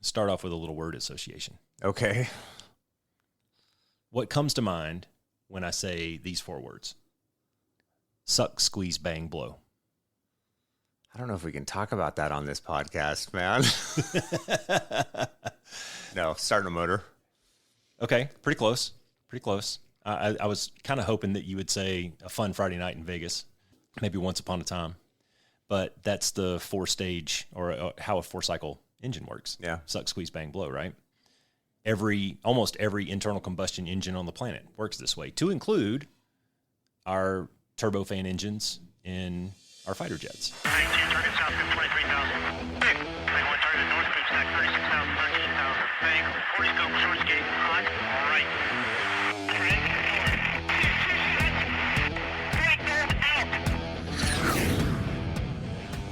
start off with a little word association. Okay. What comes to mind when I say these 4 words? Suck, squeeze, bang, blow. I don't know if we can talk about that on this podcast, man. No, starting a motor. Okay, pretty close. Pretty close. I was kind of hoping that you would say a fun Friday night in Vegas, maybe once upon a time. But that's the 4-stage or how a 4-cycle engine works. Yeah. Suck, squeeze, bang, blow, right? Almost every internal combustion engine on the planet works this way, to include our turbofan engines in our fighter jets. Target south, 23,000. Big. One target north, boom stack, 36,000, 13,000. Bang. 40 scope, short skate, hot, right.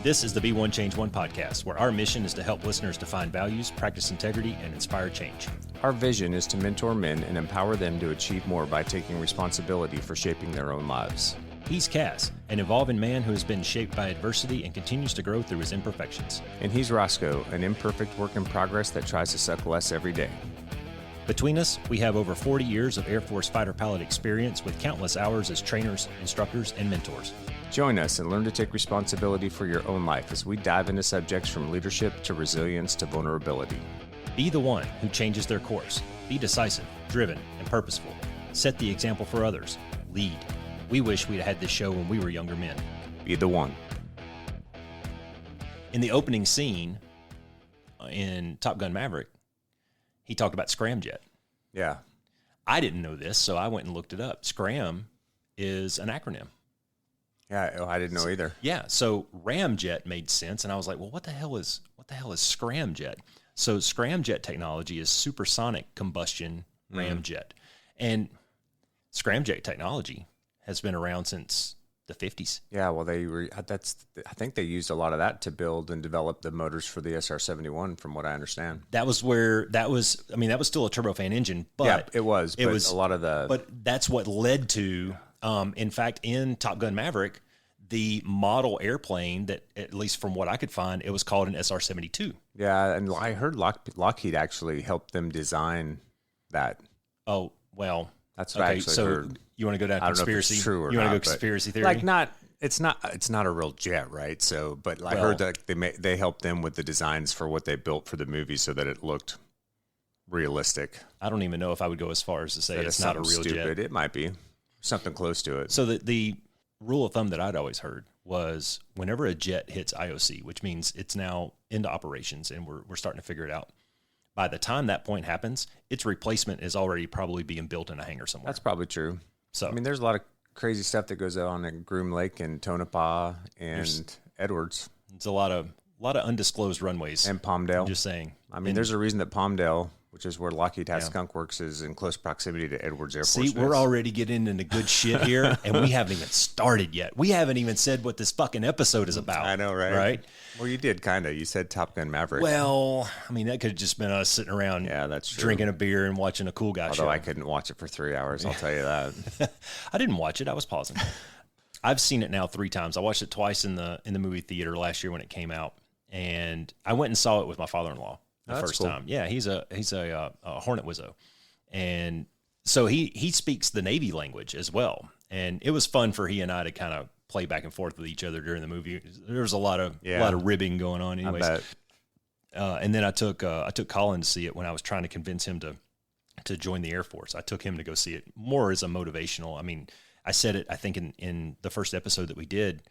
This is the Be1 Change 1 podcast, where our mission is to help listeners define values, practice integrity, and inspire change. Our vision is to mentor men and empower them to achieve more by taking responsibility for shaping their own lives. He's CAS, an evolving man who has been shaped by adversity and continues to grow through his imperfections. And he's Roscoe, an imperfect work in progress that tries to suck less every day. Between us, we have over 40 years of Air Force fighter pilot experience with countless hours as trainers, instructors, and mentors. Join us and learn to take responsibility for your own life as we dive into subjects from leadership to resilience to vulnerability. Be the one who changes their course. Be decisive, driven, and purposeful. Set the example for others. Lead. We wish we'd had this show when we were younger men. Be the one. In the opening scene in Top Gun Maverick, he talked about scramjet. Yeah. I didn't know this, so I went and looked it up. Scram is an acronym. Yeah, I didn't know either. Yeah, so ramjet made sense, and I was like, well, what the hell is scramjet? So scramjet technology is supersonic combustion ramjet, and scramjet technology has been around since the 50s. Yeah, well, I think they used a lot of that to build and develop the motors for the SR-71, from what I understand. That was still a turbofan engine, but yeah, it was a lot of the. But that's what led to. In fact, in Top Gun Maverick, the model airplane that, at least from what I could find, it was called an SR-72. Yeah, and I heard Lockheed actually helped them design that. Oh, well. That's what I actually heard. You want to go down conspiracy? I don't know if it's true or you want to not, go conspiracy theory? Like it's not a real jet, right? So, but I heard that they helped them with the designs for what they built for the movie so that it looked realistic. I don't even know if I would go as far as to say it's not a real jet. It might be something close to it. So the rule of thumb that I'd always heard was whenever a jet hits IOC, which means it's now into operations and we're starting to figure it out. By the time that point happens, its replacement is already probably being built in a hangar somewhere. That's probably true. So I mean, there's a lot of crazy stuff that goes on in Groom Lake and Tonopah and Edwards. It's a lot of undisclosed runways. And Palmdale. I'm just saying. I mean, there's a reason that Palmdale, which is where Lockheed has Skunk Works, is in close proximity to Edwards Air Force Base. See, we're already getting into good shit here, and we haven't even started yet. We haven't even said what this fucking episode is about. I know, right? Right? Well, you did, kind of. You said Top Gun Maverick. Well, I mean, that could have just been us sitting around that's true. drinking a beer and watching a cool guy show. Although I couldn't watch it for 3 hours, I'll tell you that. I didn't watch it. I was pausing. I've seen it now 3 times. I watched it twice in the movie theater last year when it came out, and I went and saw it with my father-in-law. The first time. Yeah, he's a Hornet Wizzo. And so he speaks the Navy language as well. And it was fun for he and I to kind of play back and forth with each other during the movie. There was a lot of ribbing going on anyways. I bet. And then I took Colin to see it when I was trying to convince him to join the Air Force. I took him to go see it more as a motivational. I mean, I said it, I think in the first episode that we did,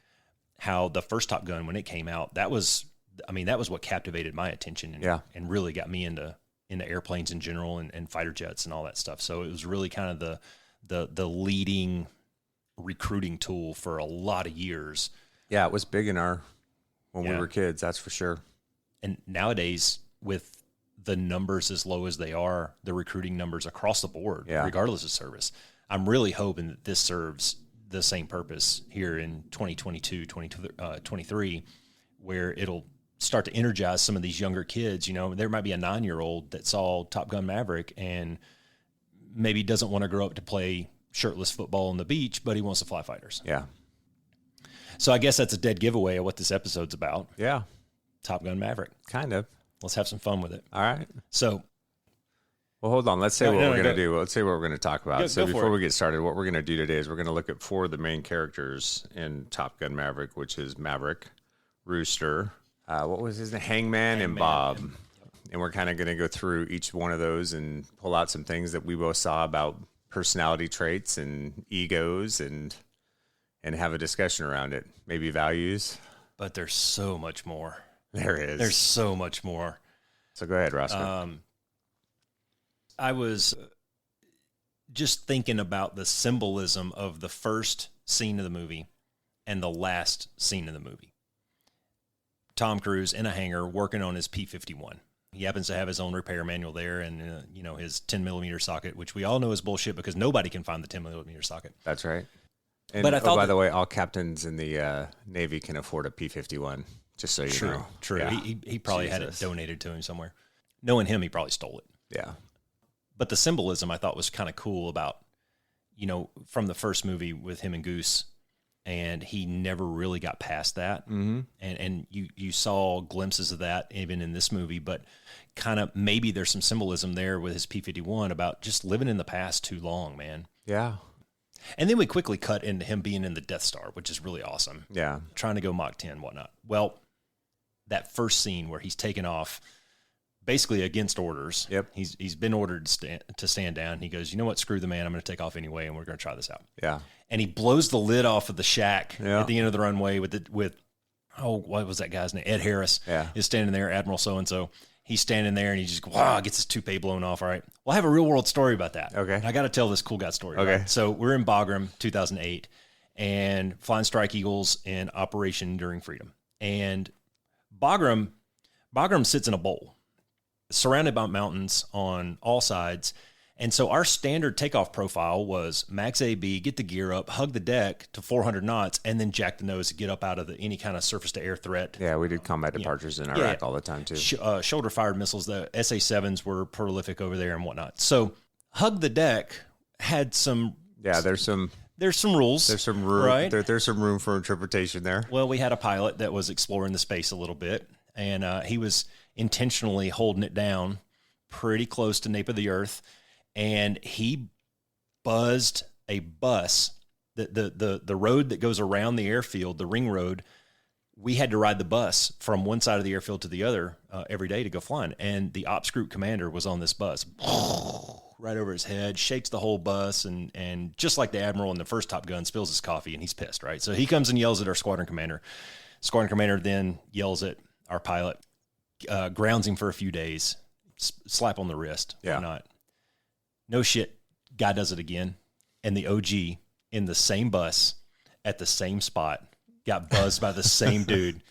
how the first Top Gun, when it came out, that was what captivated my attention and really got me into airplanes in general and fighter jets and all that stuff. So it was really kind of the leading recruiting tool for a lot of years. Yeah, it was big when we were kids, that's for sure. And nowadays, with the numbers as low as they are, the recruiting numbers across the board, regardless of service, I'm really hoping that this serves the same purpose here in 2022, 2023, where it'll start to energize some of these younger kids. You know, there might be a 9-year-old that saw Top Gun Maverick and maybe doesn't want to grow up to play shirtless football on the beach, but he wants to fly fighters. Yeah. So I guess that's a dead giveaway of what this episode's about. Yeah. Top Gun Maverick. Kind of. Let's have some fun with it. All right. So, well, hold on. Let's say what we're going to go. do. Let's say what we're going to talk about. Go Before we get started, what we're going to do today is we're going to look at 4 of the main characters in Top Gun Maverick, which is Maverick, Rooster, what was his name? Hangman and Bob. And we're kind of going to go through each one of those and pull out some things that we both saw about personality traits and egos and have a discussion around it. Maybe values. But there's so much more. There is. There's so much more. So go ahead, Roscoe. I was just thinking about the symbolism of the first scene of the movie and the last scene of the movie. Tom Cruise in a hangar working on his P-51. He happens to have his own repair manual there and, his 10-millimeter socket, which we all know is bullshit because nobody can find the 10-millimeter socket. That's right. And, but I thought by the way, all captains in the Navy can afford a P-51, just so you know. True. Yeah. He probably had it donated to him somewhere. Knowing him, he probably stole it. Yeah. But the symbolism I thought was kind of cool about, from the first movie with him and Goose, and he never really got past that. Mm-hmm. And you saw glimpses of that even in this movie, but kind of maybe there's some symbolism there with his P-51 about just living in the past too long, man. Yeah. And then we quickly cut into him being in the Death Star, which is really awesome. Yeah. Trying to go Mach 10 and whatnot. Well, that first scene where he's taken off basically against orders. Yep. He's been ordered to stand down. He goes, you know what? Screw the man. I'm going to take off anyway, and we're going to try this out. Yeah. And he blows the lid off of the shack at the end of the runway with what was that guy's name? Ed Harris. Yeah. Is standing there, Admiral so-and-so. He's standing there, and he just gets his toupee blown off. All right. Well, I have a real-world story about that. Okay. And I got to tell this cool guy story. Okay. Right? So we're in Bagram, 2008, and flying Strike Eagles in Operation Enduring Freedom. And Bagram sits in a bowl, surrounded by mountains on all sides. And so our standard takeoff profile was max AB, get the gear up, hug the deck to 400 knots, and then jack the nose to get up out of any kind of surface-to-air threat. Yeah, we did combat departures in Iraq all the time, too. Shoulder-fired missiles, the SA-7s were prolific over there and whatnot. So hug the deck had some... Yeah, there's some rules. There's some room. Right? There's some room for interpretation there. Well, we had a pilot that was exploring the space a little bit, and he was intentionally holding it down pretty close to nape of the earth, and he buzzed a bus. The road that goes around the airfield, the ring road, we had to ride the bus from one side of the airfield to the other every day to go flying, and the ops group commander was on this bus. Right over his head, shakes the whole bus, and just like the Admiral in the first Top Gun, spills his coffee, and he's pissed, right? So he comes and yells at our squadron commander. Squadron commander then yells at our pilot, grounds him for a few days, slap on the wrist, whatnot. No shit, guy does it again, and the OG in the same bus at the same spot got buzzed by the same dude.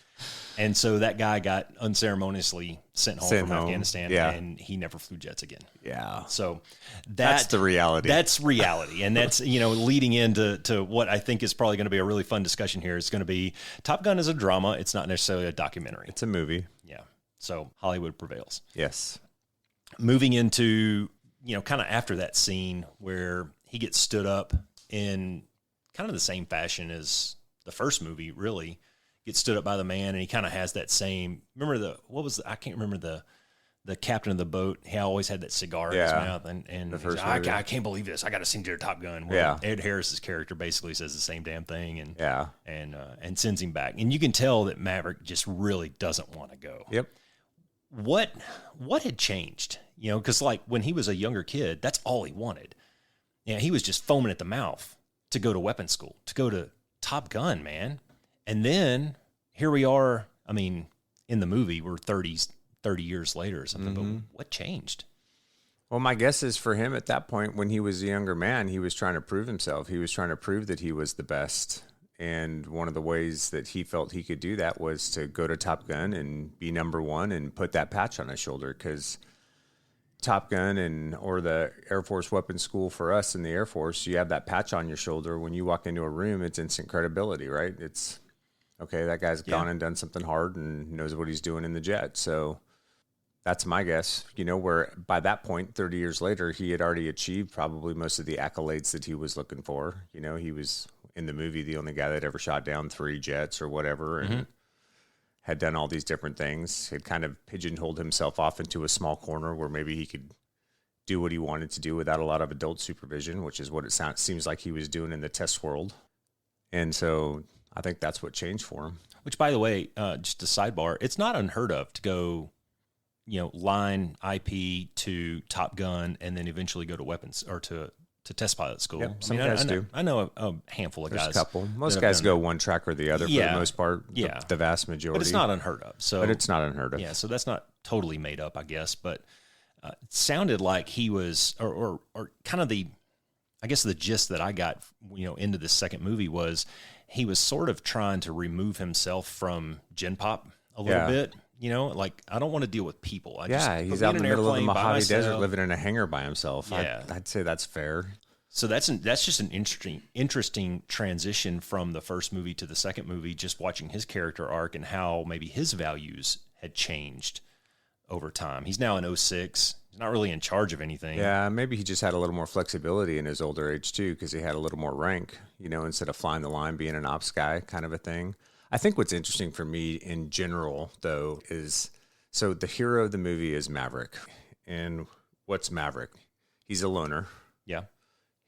And so that guy got unceremoniously sent home from Afghanistan, and he never flew jets again. Yeah. So that's the reality. That's reality. And that's, leading into what I think is probably going to be a really fun discussion here. It's going to be Top Gun is a drama. It's not necessarily a documentary. It's a movie. Yeah. So Hollywood prevails. Yes. Moving into, kind of after that scene where he gets stood up in kind of the same fashion as the first movie, really. Gets stood up by the man, and he kind of has that same. Remember I can't remember the captain of the boat. He always had that cigar in his mouth, and the first I can't believe this. I got to send you to Top Gun. Well, Ed Harris's character basically says the same damn thing, and sends him back. And you can tell that Maverick just really doesn't want to go. Yep. What had changed? Because like when he was a younger kid, that's all he wanted. He was just foaming at the mouth to go to weapons school, to go to Top Gun, man. And then here we are. I mean, in the movie, we're 30 years later or something. Mm-hmm. But what changed? Well, my guess is for him at that point, when he was a younger man, he was trying to prove himself. He was trying to prove that he was the best. And one of the ways that he felt he could do that was to go to Top Gun and be number one and put that patch on his shoulder. Because Top Gun or the Air Force Weapons School for us in the Air Force, you have that patch on your shoulder. When you walk into a room, it's instant credibility, right? It's, okay, that guy's gone and done something hard and knows what he's doing in the jet. So that's my guess, where by that point, 30 years later, he had already achieved probably most of the accolades that he was looking for. He was in the movie the only guy that ever shot down 3 jets or whatever, and had done all these different things, had kind of pigeonholed himself off into a small corner where maybe he could do what he wanted to do without a lot of adult supervision, which is what it seems like he was doing in the test world. And so I think that's what changed for him. Which, by the way, just a sidebar, it's not unheard of to go, line IP to Top Gun and then eventually go to weapons or to test pilot school. Yep, some guys do. I know a handful of There's guys. a couple. Most guys go one track or the other for the most part. Yeah. The vast majority. But it's not unheard of. But it's not unheard of. Yeah, so that's not totally made up, I guess. But it sounded like he was, or kind of the gist that I got, into this second movie was he was sort of trying to remove himself from Gen Pop a little bit. Like, I don't want to deal with people. He's out in the middle of the Mojave Desert living in a hangar by himself. Yeah. I'd say that's fair. So that's just an interesting transition from the first movie to the second movie, just watching his character arc and how maybe his values had changed over time. He's now in 06. He's not really in charge of anything. Yeah, maybe he just had a little more flexibility in his older age, too, because he had a little more rank, instead of flying the line, being an ops guy kind of a thing. I think what's interesting for me in general, though, is so the hero of the movie is Maverick. And what's Maverick? He's a loner. Yeah.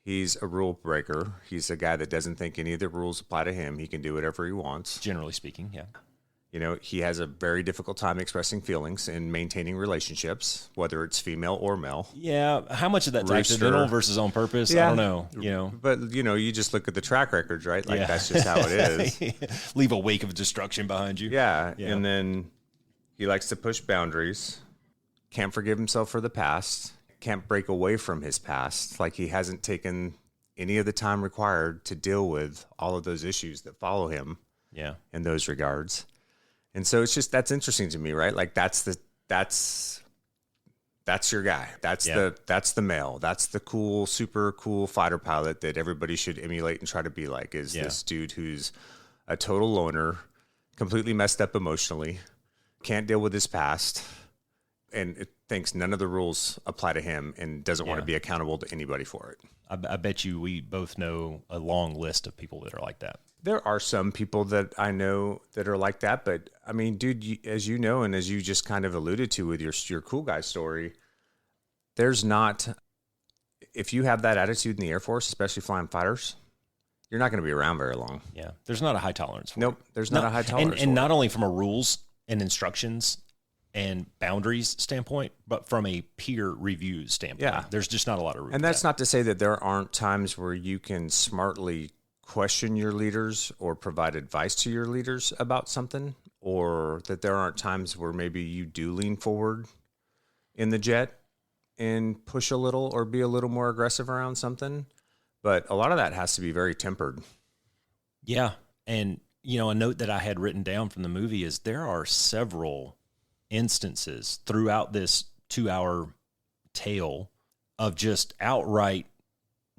He's a rule breaker. He's a guy that doesn't think any of the rules apply to him. He can do whatever he wants. Generally speaking, yeah. He has a very difficult time expressing feelings and maintaining relationships, whether it's female or male. Yeah, how much of that's Rooster. accidental versus on purpose? Yeah. I don't know. But you just look at the track records, right? Like that's just how it is. Leave a wake of destruction behind you. Yeah, and then he likes to push boundaries. Can't forgive himself for the past. Can't break away from his past. Like he hasn't taken any of the time required to deal with all of those issues that follow him. Yeah, in those regards. And so it's just, that's interesting to me, right? Like that's your guy. That's the male. That's the cool, super cool fighter pilot that everybody should emulate and try to be like, is this dude who's a total loner, completely messed up emotionally, can't deal with his past, and it thinks none of the rules apply to him and doesn't want to be accountable to anybody for it. I bet you we both know a long list of people that are like that. There are some people that I know that are like that, but I mean, dude, as you know, and as you just kind of alluded to with your cool guy story, there's not, if you have that attitude in the Air Force, especially flying fighters, you're not going to be around very long. Yeah. There's not a high tolerance for it. Nope. There's not a high tolerance. And not only from a rules and instructions and boundaries standpoint, but from a peer review standpoint. Yeah. There's just not a lot of room. And that's not to say that there aren't times where you can smartly question your leaders or provide advice to your leaders about something, or that there aren't times where maybe you do lean forward in the jet and push a little or be a little more aggressive around something. But a lot of that has to be very tempered. Yeah. And, a note that I had written down from the movie is there are several instances throughout this 2-hour tale of just outright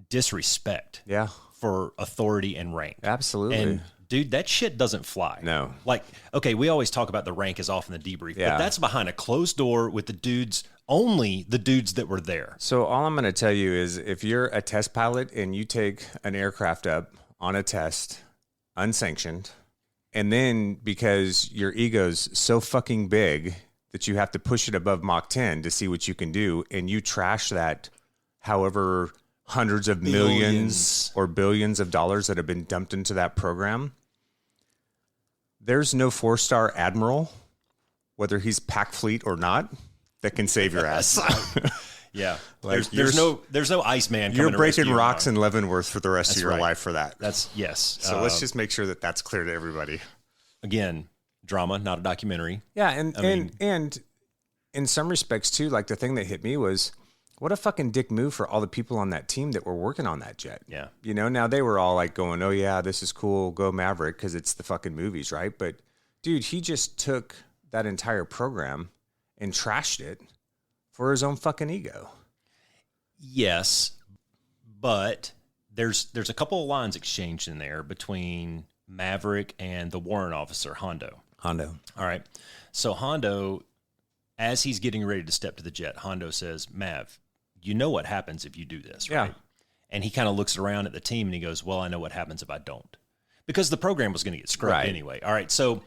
disrespect. Yeah. For authority and rank. Absolutely. And dude, that shit doesn't fly. No. Like, okay, we always talk about the rank is off in the debrief, Yeah. but that's behind a closed door with only the dudes that were there. So all I'm going to tell you is if you're a test pilot and you take an aircraft up on a test, unsanctioned, and then because your ego's so fucking big that you have to push it above Mach 10 to see what you can do, and you trash that however hundreds of millions or billions of dollars that have been dumped into that program, there's no 4-star admiral, whether he's pack fleet or not, that can save your ass. Yeah. Like there's no Iceman coming You're to breaking rescue rocks you. in Leavenworth for the rest That's of your right. life for that. Yes. So let's just make sure that that's clear to everybody. Again, drama, not a documentary. Yeah, and in some respects too, like the thing that hit me was, what a fucking dick move for all the people on that team that were working on that jet. Yeah. Now they were all like going, oh yeah, this is cool, go Maverick, because it's the fucking movies, right? But dude, he just took that entire program and trashed it for his own fucking ego. Yes, but there's a couple of lines exchanged in there between Maverick and the warrant officer, Hondo. All right. So Hondo, as he's getting ready to step to the jet, Hondo says, Mav, you know what happens if you do this, right? Yeah. And he kind of looks around at the team and he goes, well, I know what happens if I don't. Because the program was going to get scrubbed Right. anyway. All right. So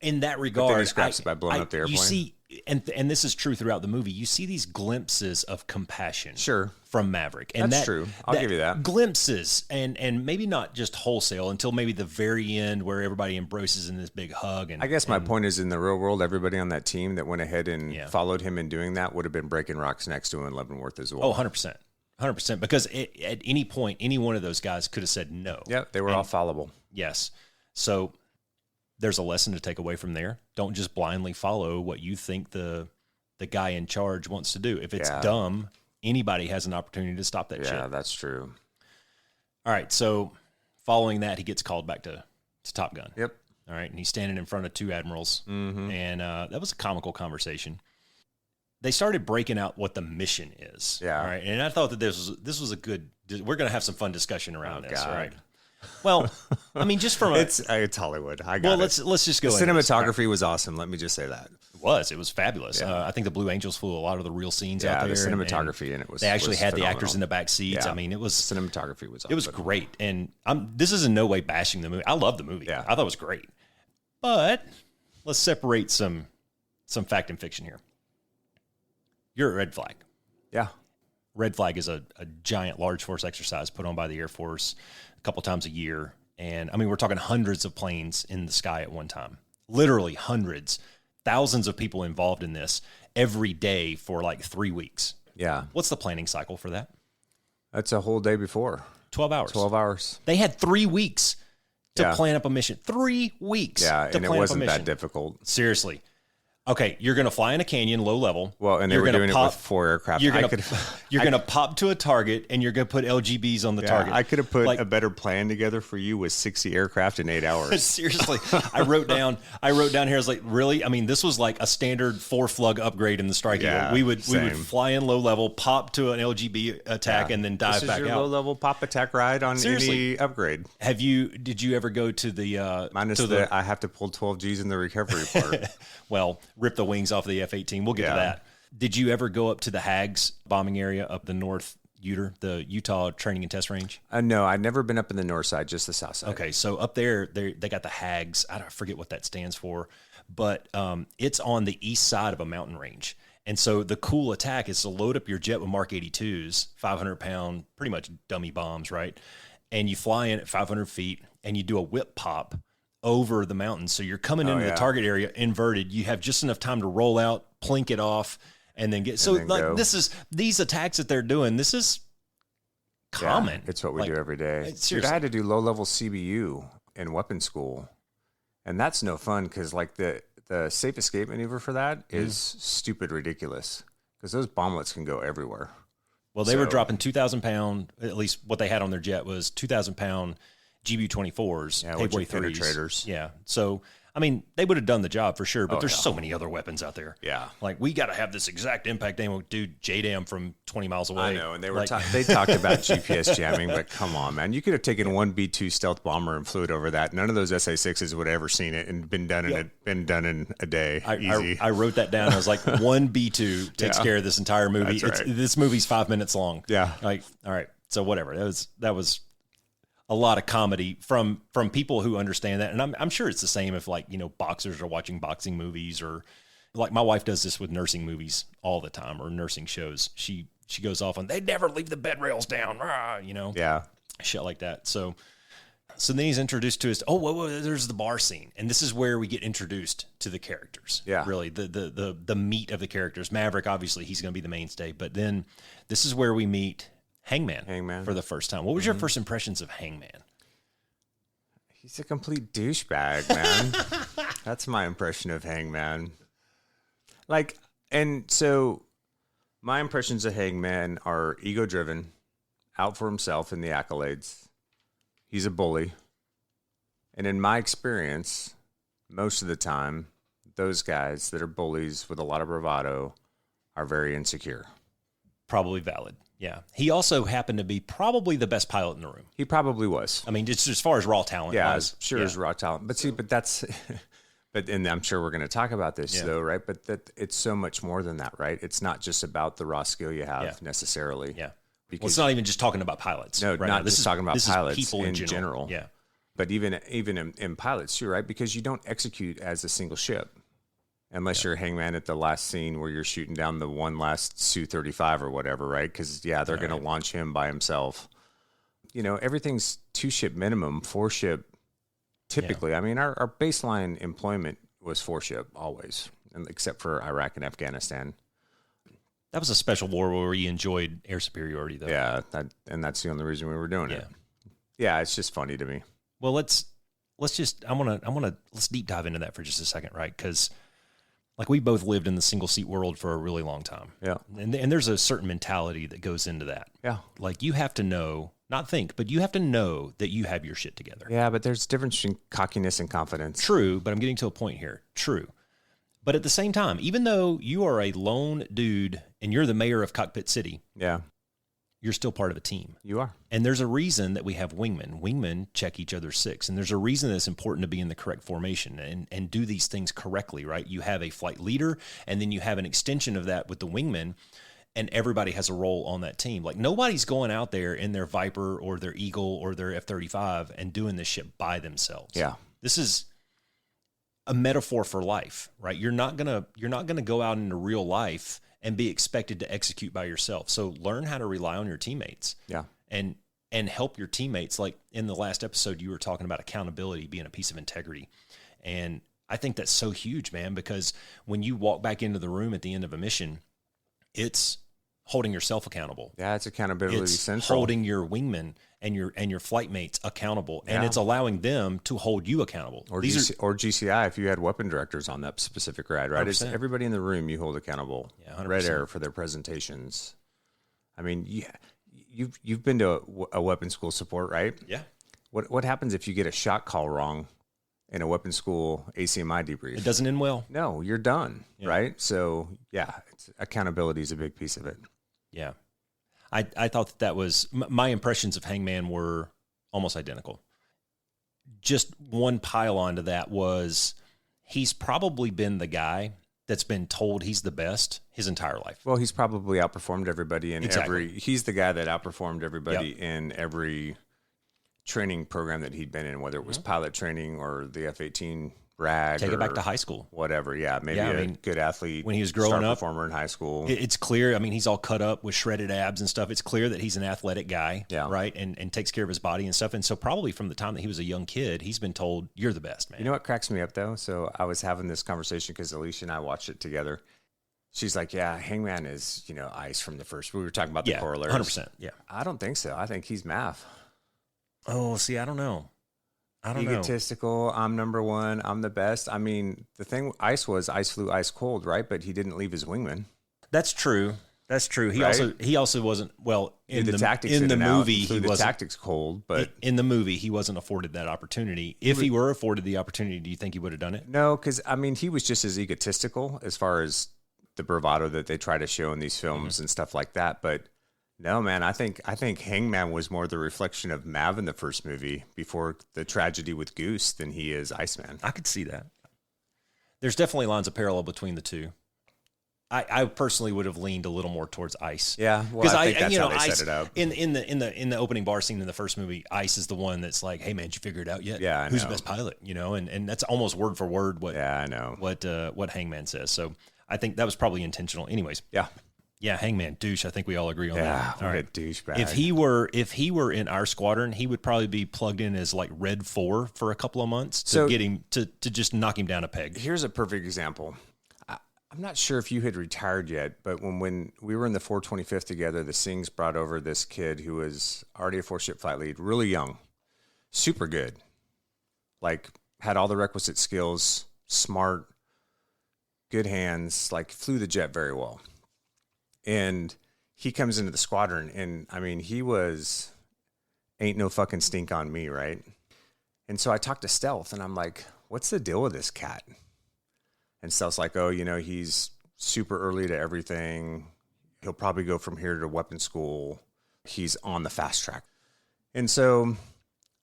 in that But regard, then he scraps it by blowing up the airplane. You see, and this is true throughout the movie. You see these glimpses of compassion, Sure, from Maverick, and that's true. I'll give you that. Glimpses, and maybe not just wholesale until maybe the very end, where everybody embraces in this big hug. And I guess my point is, in the real world, everybody on that team that went ahead and Yeah. followed him in doing that would have been breaking rocks next to him in Leavenworth as well. Oh, 100%. 100%. Because at any point, any one of those guys could have said no. Yeah, they were all followable. Yes. So there's a lesson to take away from there. Don't just blindly follow what you think the guy in charge wants to do. If it's dumb, anybody has an opportunity to stop that shit. Yeah, that's true. All right. So following that, he gets called back to Top Gun. Yep. All right. And he's standing in front of two admirals. Mm-hmm. And that was a comical conversation. They started breaking out what the mission is. Yeah. All right. And I thought that this was a good, we're going to have some fun discussion around this. God. All right. Well, I mean, just from It's Hollywood. I got it. let's just go. The into this. cinematography was awesome. Let me just say that. It was fabulous. Yeah. I think the Blue Angels flew a lot of the real scenes Yeah, out there. the cinematography in it was. They actually was had the phenomenal. actors in the back seats. Yeah. I mean, it was Cinematography was. it was great. And this is in no way bashing the movie. I love the movie. Yeah. I thought it was great. But let's separate some fact and fiction here. You're at Red Flag. Yeah. Red Flag is a giant large force exercise put on by the Air Force a couple times a year. And I mean, we're talking hundreds of planes in the sky at one time, literally hundreds, thousands of people involved in this every day for like 3 weeks. Yeah. What's the planning cycle for that? That's a whole day before. 12 hours. 12 hours. They had 3 weeks to Yeah. plan up a mission. 3 weeks. Yeah, to and it plan up a wasn't that mission. difficult. Seriously. Okay, you're going to fly in a canyon, low level. Well, and they were doing it with 4 aircraft. You're going to pop to a target, and you're going to put LGBs on the target. I could have put Like- a better plan together for you with 60 aircraft in 8 hours. Seriously, I wrote down here. I was like, really? I mean, this was like a standard 4 flug upgrade in the Strike Eagle. Yeah, We would same. fly in low level, pop to an LGB attack, and then dive This back is your out. low-level pop attack ride on Seriously. any upgrade. Did you ever go to the Minus to I have to pull 12 Gs in the recovery part. well, rip the wings off the F-18? We'll get to Yeah. that. Did you ever go up to the Hags bombing area up the North the Utah Training and Test Range? No, I'd never been up in the north side, just the south side. Okay, so up there, they got the Hags. I forget what that stands for, but it's on the east side of a mountain range. And so the cool attack is to load up your jet with Mark 82s, 500-pound, pretty much dummy bombs, right? And you fly in at 500 feet, and you do a whip pop over the mountain. So you're coming into the target area inverted. You have just enough time to roll out, plink it off, and then get. So then like go. these attacks that they're doing. This is common. It's what we do every day. Dude, seriously. I had to do low-level CBU in weapon school, and that's no fun because like the safe escape maneuver for that is stupid ridiculous because those bomblets can go everywhere. Well, they were dropping 2,000-pound. At least what they had on their jet was 2,000-pound GBU-24s, Yeah, which are Payboy 3s. penetrators. Yeah. So, I mean, they would have done the job for sure, but there's so many other weapons out there. Yeah. Like, we got to have this exact impact aim. Dude, JDAM from 20 miles away. I know, and they were like, they talked about GPS jamming, but come on, man, you could have taken one B-2 stealth bomber and flew it over that. None of those SA-6s would have ever seen it and been done in a day. Easy. I wrote that down. I was like, one B-2 takes Yeah. care of this entire movie. That's right. This movie's 5 minutes long. Yeah. Like, all right. So whatever. That was a lot of comedy from people who understand that. And I'm sure it's the same if like, boxers are watching boxing movies, or like my wife does this with nursing movies all the time, or nursing shows. She goes off on, they never leave the bed rails down, Yeah. shit like that. So then he's introduced to us. Oh, whoa, there's the bar scene. And this is where we get introduced to the characters. Yeah. Really the meat of the characters. Maverick, obviously he's going to be the mainstay, but then this is where we meet Hangman for the first time. What was your first impressions of Hangman? He's a complete douchebag, man. That's my impression of Hangman. Like, and so my impressions of Hangman are ego-driven, out for himself in the accolades. He's a bully. And in my experience, most of the time, those guys that are bullies with a lot of bravado are very insecure. Probably valid. Yeah. He also happened to be probably the best pilot in the room. He probably was. I mean, just as far as raw talent. Yeah, was, sure as raw talent. But see, but that's, and I'm sure we're going to talk about this though, right? But that it's so much more than that, right? It's not just about the raw skill you have necessarily. Yeah. Because Well, it's not even just talking about pilots. No, right not now. This just is talking about this is pilots people in general. Yeah. But even in pilots too, right? Because you don't execute as a single ship unless you're Hangman at the last scene where you're shooting down the one last Su-35 or whatever, right? Because, they're going to launch him by himself. Everything's 2-ship minimum, 4-ship typically. I mean, our baseline employment was 4-ship always, except for Iraq and Afghanistan. That was a special war where you enjoyed air superiority, though. Yeah, and that's the only reason we were doing it. Yeah, it's just funny to me. Well, let's deep dive into that for just a second, right? Because like we both lived in the single seat world for a really long time. Yeah. And there's a certain mentality that goes into that. Yeah. Like you have to know, not think, but you have to know that you have your shit together. Yeah, but there's a difference between cockiness and confidence. True, but I'm getting to a point here. True. But at the same time, even though you are a lone dude and you're the mayor of Cockpit City, you're still part of a team. You are. And there's a reason that we have wingmen. Wingmen check each other's six. And there's a reason that it's important to be in the correct formation and do these things correctly, right? You have a flight leader, and then you have an extension of that with the wingmen, and everybody has a role on that team. Like nobody's going out there in their Viper or their Eagle or their F-35 and doing this shit by themselves. Yeah. This is a metaphor for life, right? You're not gonna go out into real life and be expected to execute by yourself. So learn how to rely on your teammates. Yeah. And help your teammates. Like in the last episode, you were talking about accountability being a piece of integrity. And I think that's so huge, man, because when you walk back into the room at the end of a mission, it's holding yourself accountable. Yeah, it's accountability it's central. Holding your wingmen and your flight mates accountable, and it's allowing them to hold you accountable. Or GCI if you had weapon directors on that specific ride, right? 100%. It's everybody in the room you hold accountable. Yeah, 100%. Red Air for their presentations. I mean, you've been to a weapon school support, right? Yeah. What happens if you get a shot call wrong in a weapon school ACMI debrief? It doesn't end well. No, you're done, right? So accountability is a big piece of it. Yeah. I thought that was, my impressions of Hangman were almost identical. Just one pile onto that was he's probably been the guy that's been told he's the best his entire life. Well, he's probably outperformed everybody in he's the guy that outperformed everybody in every training program that he'd been in, whether it was pilot training or the F-18 RAG. Take it back to high school. Whatever, maybe a good athlete. When he was growing up, performer in high school. It's clear, I mean, he's all cut up with shredded abs and stuff. It's clear that he's an athletic guy, right? And takes care of his body and stuff. And so probably from the time that he was a young kid, he's been told, you're the best, man. You know what cracks me up, though? So I was having this conversation because Alicia and I watched it together. She's like, Hangman is, ice from the first. We were talking about the corollaries. 100%, yeah. I don't think so. I think he's math. Oh, see, I don't know. Egotistical. I'm number one. I'm the best. I mean, the thing ice flew ice cold, right? But he didn't leave his wingman. That's true. He also wasn't in the tactics in the movie. He was tactics cold, but in the movie he wasn't afforded that opportunity. If he were afforded the opportunity, do you think he would have done it? No, because I mean, he was just as egotistical as far as the bravado that they try to show in these films and stuff like that, but. No, man, I think Hangman was more the reflection of Mav in the first movie before the tragedy with Goose than he is Iceman. I could see that. There's definitely lines of parallel between the two. I personally would have leaned a little more towards Ice. Yeah, well, I think that's how they Ice, set it up. In the opening bar scene in the first movie, Ice is the one that's like, "Hey, man, did you figure it out yet? Yeah, I who's know. the best pilot?" And that's almost word for word what I know what Hangman says. So I think that was probably intentional. Anyways, yeah, Hangman, douche. I think I think we all agree on that. All right, douchebag. If he were in our squadron, he would probably be plugged in as like Red 4 for a couple of months to get him to just knock him down a peg. Here's a perfect example. I'm not sure if you had retired yet, but when we were in the 425th together, the Sings brought over this kid who was already a 4-ship flight lead, really young, super good, like had all the requisite skills, smart, good hands, like flew the jet very well. And he comes into the squadron, and I mean, he ain't no fucking stink on me, right? And so I talked to Stealth, and I'm like, what's the deal with this cat? And Stealth's like, oh, he's super early to everything. He'll probably go from here to weapon school. He's on the fast track. And so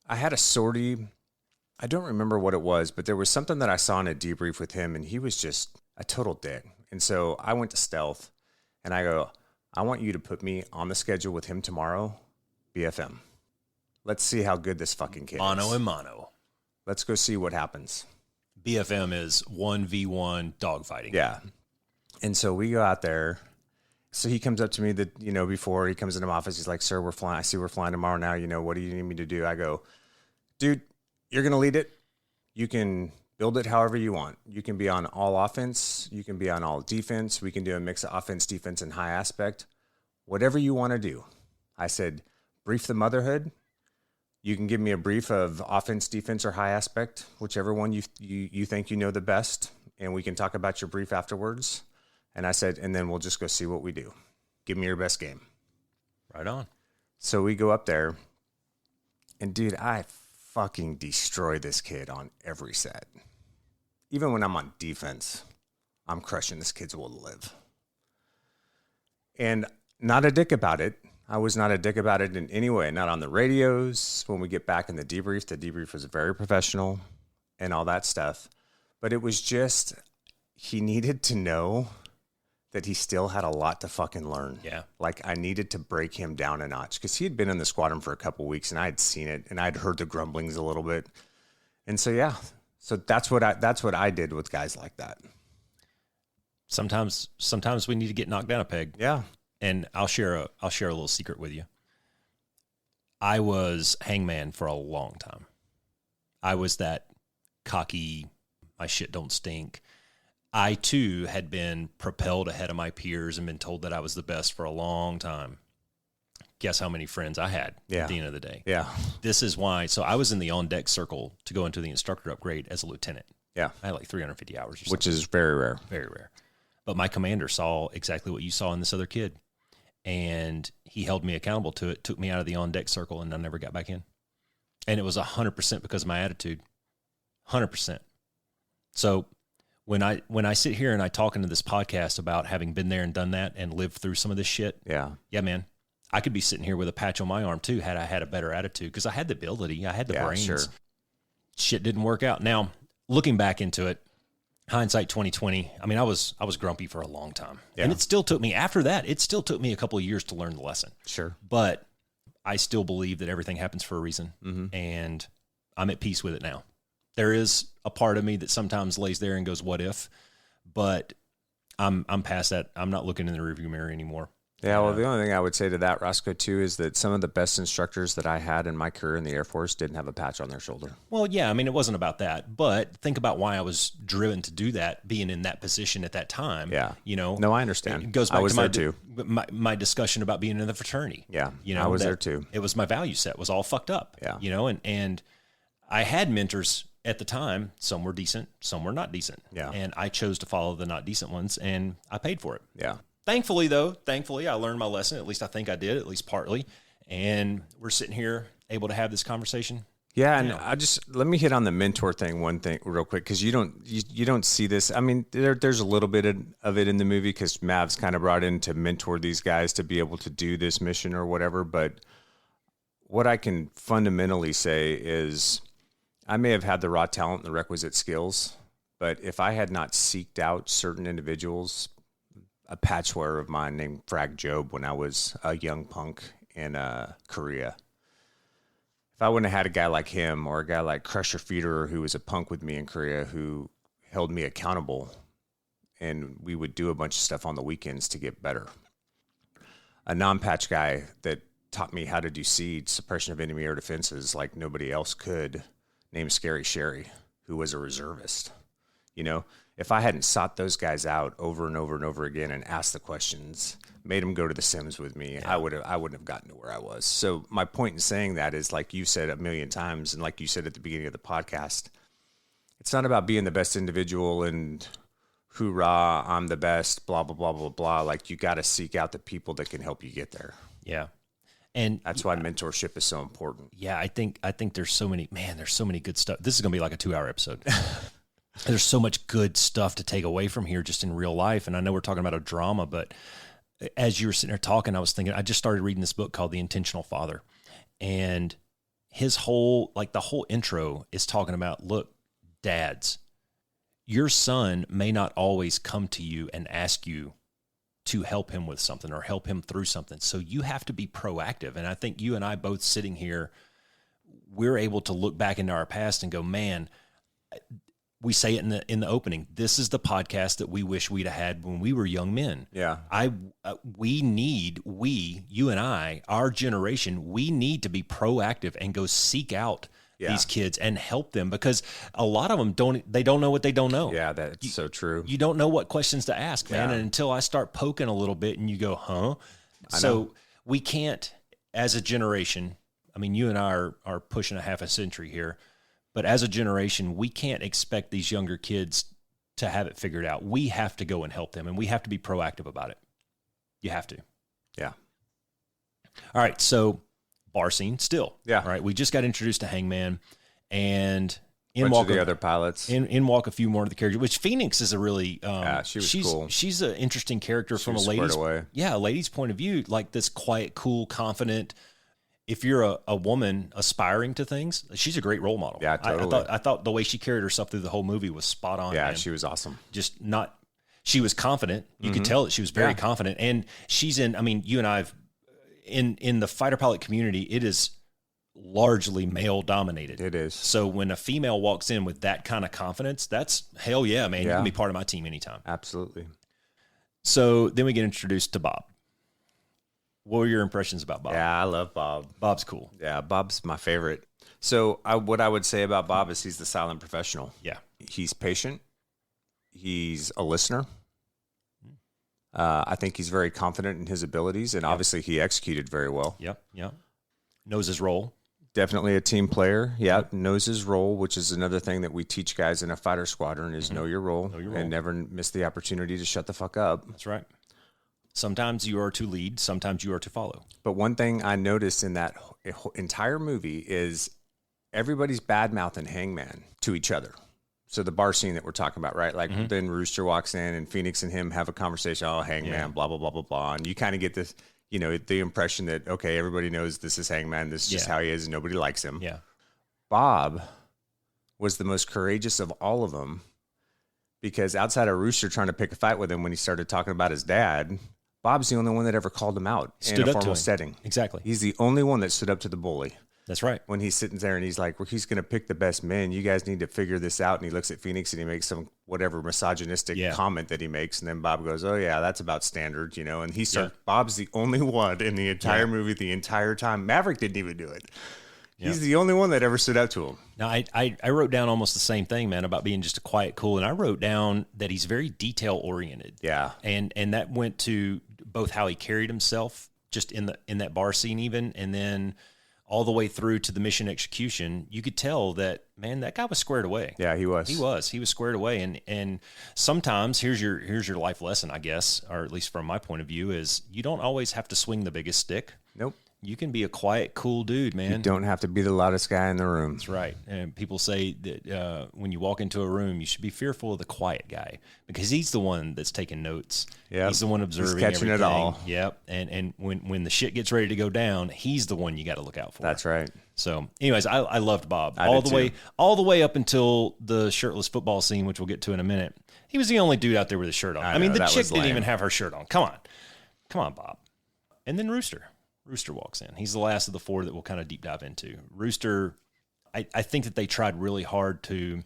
I had a sortie. I don't remember what it was, but there was something that I saw in a debrief with him, and he was just a total dick. And so I went to Stealth. And I go, I want you to put me on the schedule with him tomorrow, BFM. Let's see how good this fucking kid Mono is. and mono. Let's go see what happens. BFM is 1v1 dogfighting. Yeah. And so we go out there. So he comes up to me before he comes into my office, he's like, sir, we're flying. I see we're flying tomorrow now. What do you need me to do? I go, dude, you're going to lead it. You can build it however you want. You can be on all offense. You can be on all defense. We can do a mix of offense, defense, and high aspect. Whatever you want to do. I said, brief the motherhood. You can give me a brief of offense, defense, or high aspect, whichever one you think you know the best, and we can talk about your brief afterwards. And I said, and then we'll just go see what we do. Give me your best game. Right on. So we go up there, and dude, I fucking destroy this kid on every set. Even when I'm on defense, I'm crushing this kid's will to live. And not a dick about it. I was not a dick about it in any way. Not on the radios. When we get back in the debrief was very professional and all that stuff. But it was just, he needed to know that he still had a lot to fucking learn. Yeah. Like, I needed to break him down a notch because he had been in the squadron for a couple of weeks and I had seen it and I'd heard the grumblings a little bit. And so, yeah. So that's what I did with guys like that. Sometimes we need to get knocked down a peg. Yeah. And I'll share a little secret with you. I was Hangman for a long time. I was that cocky, my shit don't stink. I too had been propelled ahead of my peers and been told that I was the best for a long time. Guess how many friends I had at the end of the day? Yeah. This is why. So I was in the on-deck circle to go into the instructor upgrade as a lieutenant. Yeah. I had like 350 hours or something. Which is very rare. Very rare. But my commander saw exactly what you saw in this other kid. And he held me accountable to it, took me out of the on-deck circle, and I never got back in. And it was 100% because of my attitude. 100%. So when I sit here and I talk into this podcast about having been there and done that and lived through some of this shit, yeah, man, I could be sitting here with a patch on my arm too had I had a better attitude because I had the ability, I had the brains. Sure. Shit didn't work out. Now, looking back into it, hindsight 2020, I mean, I was grumpy for a long time. Yeah. And it still took me, after that, it still took me a couple of years to learn the lesson. Sure. But I still believe that everything happens for a reason, and I'm at peace with it now. There is a part of me that sometimes lays there and goes, what if? But I'm past that. I'm not looking in the rearview mirror anymore. Yeah, well, the only thing I would say to that, Roscoe, too, is that some of the best instructors that I had in my career in the Air Force didn't have a patch on their shoulder. Well, yeah, I mean, it wasn't about that, but think about why I was driven to do that, being in that position at that time. Yeah. You know? No, I understand. It goes back I was to there too. My discussion about being in the fraternity. Yeah, you know, I was there too. It was my value set was all fucked up. Yeah. You know, and I had mentors at the time. Some were decent, some were not decent. Yeah. And I chose to follow the not decent ones, and I paid for it. Yeah. Thankfully, I learned my lesson. At least I think I did, at least partly. And we're sitting here able to have this conversation. Yeah, and let me hit on the mentor thing one thing real quick, because you don't see this. I mean, there's a little bit of it in the movie because Mav's kind of brought in to mentor these guys to be able to do this mission or whatever. But what I can fundamentally say is I may have had the raw talent and the requisite skills, but if I had not seeked out certain individuals, a patch wearer of mine named Frag Job when I was a young punk in Korea. If I wouldn't have had a guy like him or a guy like Crusher Feeder who was a punk with me in Korea who held me accountable, and we would do a bunch of stuff on the weekends to get better. A non-patch guy that taught me how to do siege, suppression of enemy air defenses like nobody else could, named Scary Sherry, who was a reservist. You know, if I hadn't sought those guys out over and over and over again and asked the questions, made them go to the Sims with me, I wouldn't have gotten to where I was. So my point in saying that is, like you said a million times, and like you said at the beginning of the podcast, it's not about being the best individual and hoorah, I'm the best, blah, blah, blah, blah, blah. Like, you got to seek out the people that can help you get there. Yeah. And that's why mentorship is so important. Yeah, I think there's so many good stuff. This is going to be like a 2-hour episode. There's so much good stuff to take away from here just in real life. And I know we're talking about a drama, but as you were sitting there talking, I was thinking, I just started reading this book called The Intentional Father. And his whole intro is talking about, look, dads, your son may not always come to you and ask you to help him with something or help him through something. So you have to be proactive. And I think you and I both sitting here we're able to look back into our past and go, man, we say it in the opening. This is the podcast that we wish we'd have had when we were young men. Yeah. You and I, our generation, we need to be proactive and go seek out these kids and help them, because a lot of them don't know what they don't know. Yeah, that's so true. You don't know what questions to ask, man. Yeah. And until I start poking a little bit and you go, huh? So we can't, as a generation, I mean, you and I are pushing a half a century here, but as a generation, we can't expect these younger kids to have it figured out. We have to go and help them, and we have to be proactive about it. You have to. Yeah. All right, so bar scene still. Yeah. All right, we just got introduced to Hangman, and in Bunch walk of the other pilots. In walk a few more of the characters, which Phoenix is a really she's cool. She's an interesting character from a lady's a lady's point of view, like this quiet, cool, confident. If you're a woman aspiring to things, she's a great role model. Yeah, totally. I thought the way she carried herself through the whole movie was spot on. Yeah, man. she was awesome. She was confident. You could tell that she was very confident. And she's in, I mean, you and I've, in the fighter pilot community, it is largely male dominated. It is. So when a female walks in with that kind of confidence, that's hell yeah, man. You can be part of my team anytime. Absolutely. So then we get introduced to Bob. What were your impressions about Bob? Yeah, I love Bob. Bob's cool. Yeah, Bob's my favorite. So what I would say about Bob is he's the silent professional. Yeah. He's patient. He's a listener. I think he's very confident in his abilities, and obviously he executed very well. Yep. Knows his role. Definitely a team player. Yeah, knows his role, which is another thing that we teach guys in a fighter squadron is know your role and never miss the opportunity to shut the fuck up. That's right. Sometimes you are to lead, sometimes you are to follow. But one thing I noticed in that entire movie is everybody's bad-mouthing Hangman to each other. So the bar scene that we're talking about, right? Like then Rooster walks in and Phoenix and him have a conversation. Oh, Hangman, blah, blah, blah, blah, blah. And you kind of get this, the impression that, okay, everybody knows this is Hangman. This is just how he is. And nobody likes him. Yeah. Bob was the most courageous of all of them, because outside of Rooster trying to pick a fight with him when he started talking about his dad, Bob's the only one that ever called him out in a formal setting. Exactly. He's the only one that stood up to the bully. That's right. When he's sitting there and he's like, well, he's going to pick the best men. You guys need to figure this out. And he looks at Phoenix and he makes some whatever misogynistic comment that he makes. And then Bob goes, oh, yeah, that's about standard, And he starts, Bob's the only one in the entire movie the entire time. Maverick didn't even do it. He's the only one that ever stood up to him. Now, I wrote down almost the same thing, man, about being just a quiet, cool. And I wrote down that he's very detail-oriented. Yeah. And that went to both how he carried himself just in that bar scene even, and then all the way through to the mission execution. You could tell that, man, that guy was squared away. Yeah, he was. He was squared away. And sometimes here's your life lesson, I guess, or at least from my point of view, is you don't always have to swing the biggest stick. Nope. You can be a quiet, cool dude, man. You don't have to be the loudest guy in the room. That's right. And people say that when you walk into a room, you should be fearful of the quiet guy, because he's the one that's taking notes. Yep. He's the one observing he's catching everything. It all. Yep. And when the shit gets ready to go down, he's the one you got to look out for. That's right. So, anyways, I loved Bob all the way up until the shirtless football scene, which we'll get to in a minute. He was the only dude out there with a shirt on. I mean, the chick didn't even have her shirt on. Come on, Bob. And then Rooster walks in. He's the last of the four that we'll kind of deep dive into. Rooster, I think that they tried really hard to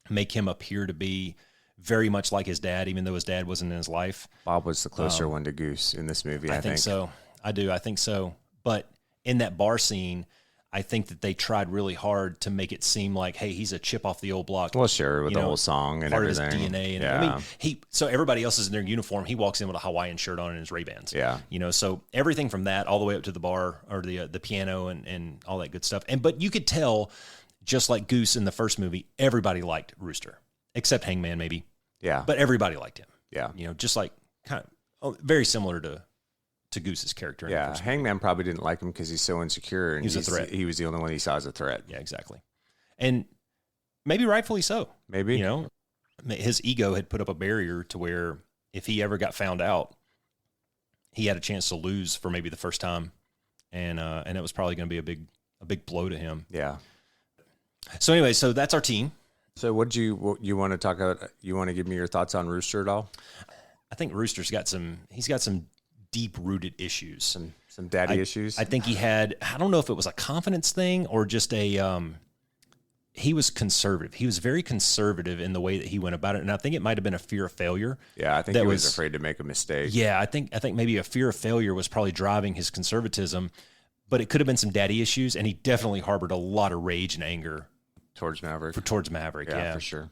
make him appear to be very much like his dad, even though his dad wasn't in his life. Bob was the closer one to Goose in this movie, I think. So. I do. I think so. But in that bar scene, I think that they tried really hard to make it seem like, hey, he's a chip off the old block. Well, sure, with the whole song and everything. Part of his DNA. And I mean, so everybody else is in their uniform. He walks in with a Hawaiian shirt on and his Ray-Bans. Yeah. So everything from that all the way up to the bar or the piano and all that good stuff. But you could tell, just like Goose in the first movie, everybody liked Rooster, except Hangman maybe. Yeah. But everybody liked him. Yeah. Just like kind of very similar to Goose's character. Yeah, Hangman probably didn't like him because he's so insecure, and he's a threat. He was the only one he saw as a threat. Yeah, exactly, and maybe rightfully so. Maybe his ego had put up a barrier to where if he ever got found out, he had a chance to lose for maybe the first time, and it was probably going to be a big blow to him. Yeah. So anyway, so that's our team. So what you want to talk about? You want to give me your thoughts on Rooster at all? I think Rooster's got some deep-rooted issues. Some daddy issues. I think he had, I don't know if it was a confidence thing or just he was conservative. He was very conservative in the way that he went about it. And I think it might've been a fear of failure. Yeah. I think he was afraid to make a mistake. Yeah. I think maybe a fear of failure was probably driving his conservatism, but it could have been some daddy issues. And he definitely harbored a lot of rage and anger towards Maverick. Yeah, for sure.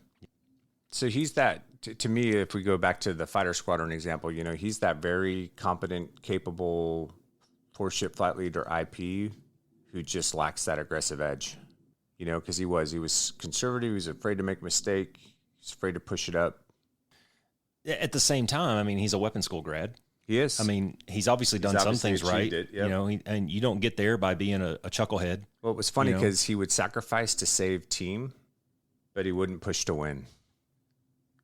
So he's that, to me, if we go back to the fighter squadron example, he's that very competent, capable four-ship flight leader IP who just lacks that aggressive edge, because he was conservative. He was afraid to make a mistake. He's afraid to push it up. At the same time, I mean, he's a weapons school grad. He is. I mean, he's obviously done some things right. It, yep. And you don't get there by being a chucklehead. Well, it was funny because he would sacrifice to save team, but he wouldn't push to win.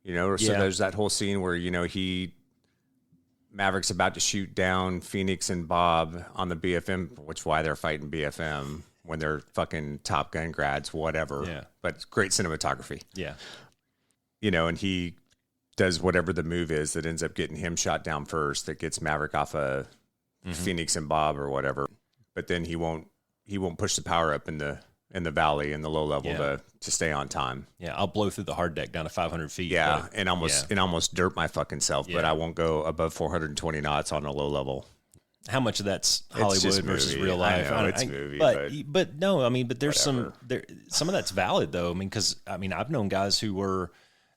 So there's that whole scene where, Maverick's about to shoot down Phoenix and Bob on the BFM, which is why they're fighting BFM when they're fucking Top Gun grads, whatever. Yeah. But great cinematography. Yeah. And he does whatever the move is that ends up getting him shot down first, that gets Maverick off of Phoenix and Bob or whatever. But then he won't push the power up in the valley in the low level to stay on time. Yeah, I'll blow through the hard deck down to 500 feet. Yeah, and almost dirt my fucking self, but I won't go above 420 knots on a low level. How much of that's Hollywood versus real life? I know, it's movie, but no, I mean, but there's whatever. some of that's valid though. I mean, because I've known guys who were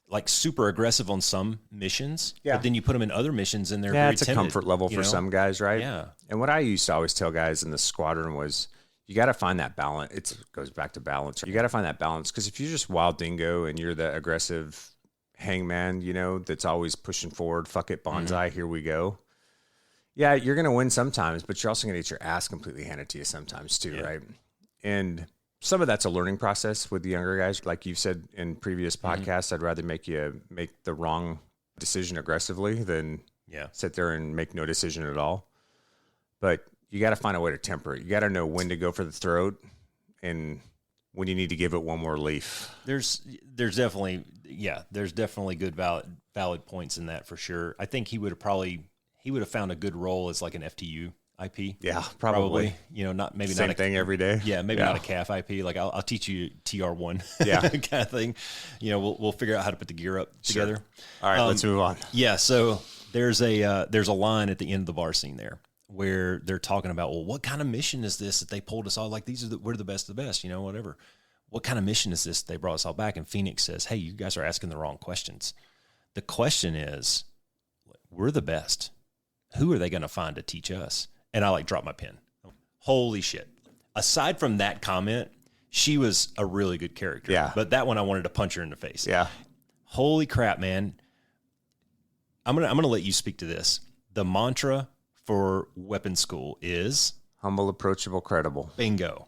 like super aggressive on some missions, but then you put them in other missions and they're very it's timid, a comfort level for some guys, right? Yeah. And what I used to always tell guys in the squadron was, you got to find that balance. It goes back to balance. You got to find that balance, because if you're just wild dingo and you're the aggressive hangman, that's always pushing forward, fuck it, bonsai, here we go. Yeah, you're going to win sometimes, but you're also going to get your ass completely handed to you sometimes too, right? And some of that's a learning process with the younger guys. Like you've said in previous podcasts, I'd rather make you make the wrong decision aggressively than sit there and make no decision at all. But you got to find a way to temper it. You got to know when to go for the throat and when you need to give it one more leaf. There's definitely good valid points in that for sure. I think he would have found a good role as like an FTU IP. Yeah, probably. Not same thing every day. Yeah, maybe not a CAF IP. Like I'll teach you TR1. Yeah, kind of thing. We'll figure out how to put the gear up together. All right, let's move on. Yeah, so there's a line at the end of the bar scene there where they're talking about, well, what kind of mission is this that they pulled us all? Like, we're the best of the best, whatever. What kind of mission is this? They brought us all back. And Phoenix says, hey, you guys are asking the wrong questions. The question is, we're the best. Who are they going to find to teach us? And I drop my pen. Holy shit. Aside from that comment, she was a really good character. Yeah. But that one, I wanted to punch her in the face. Yeah. Holy crap, man. I'm going to let you speak to this. The mantra for weapons school is humble, approachable, credible. Bingo.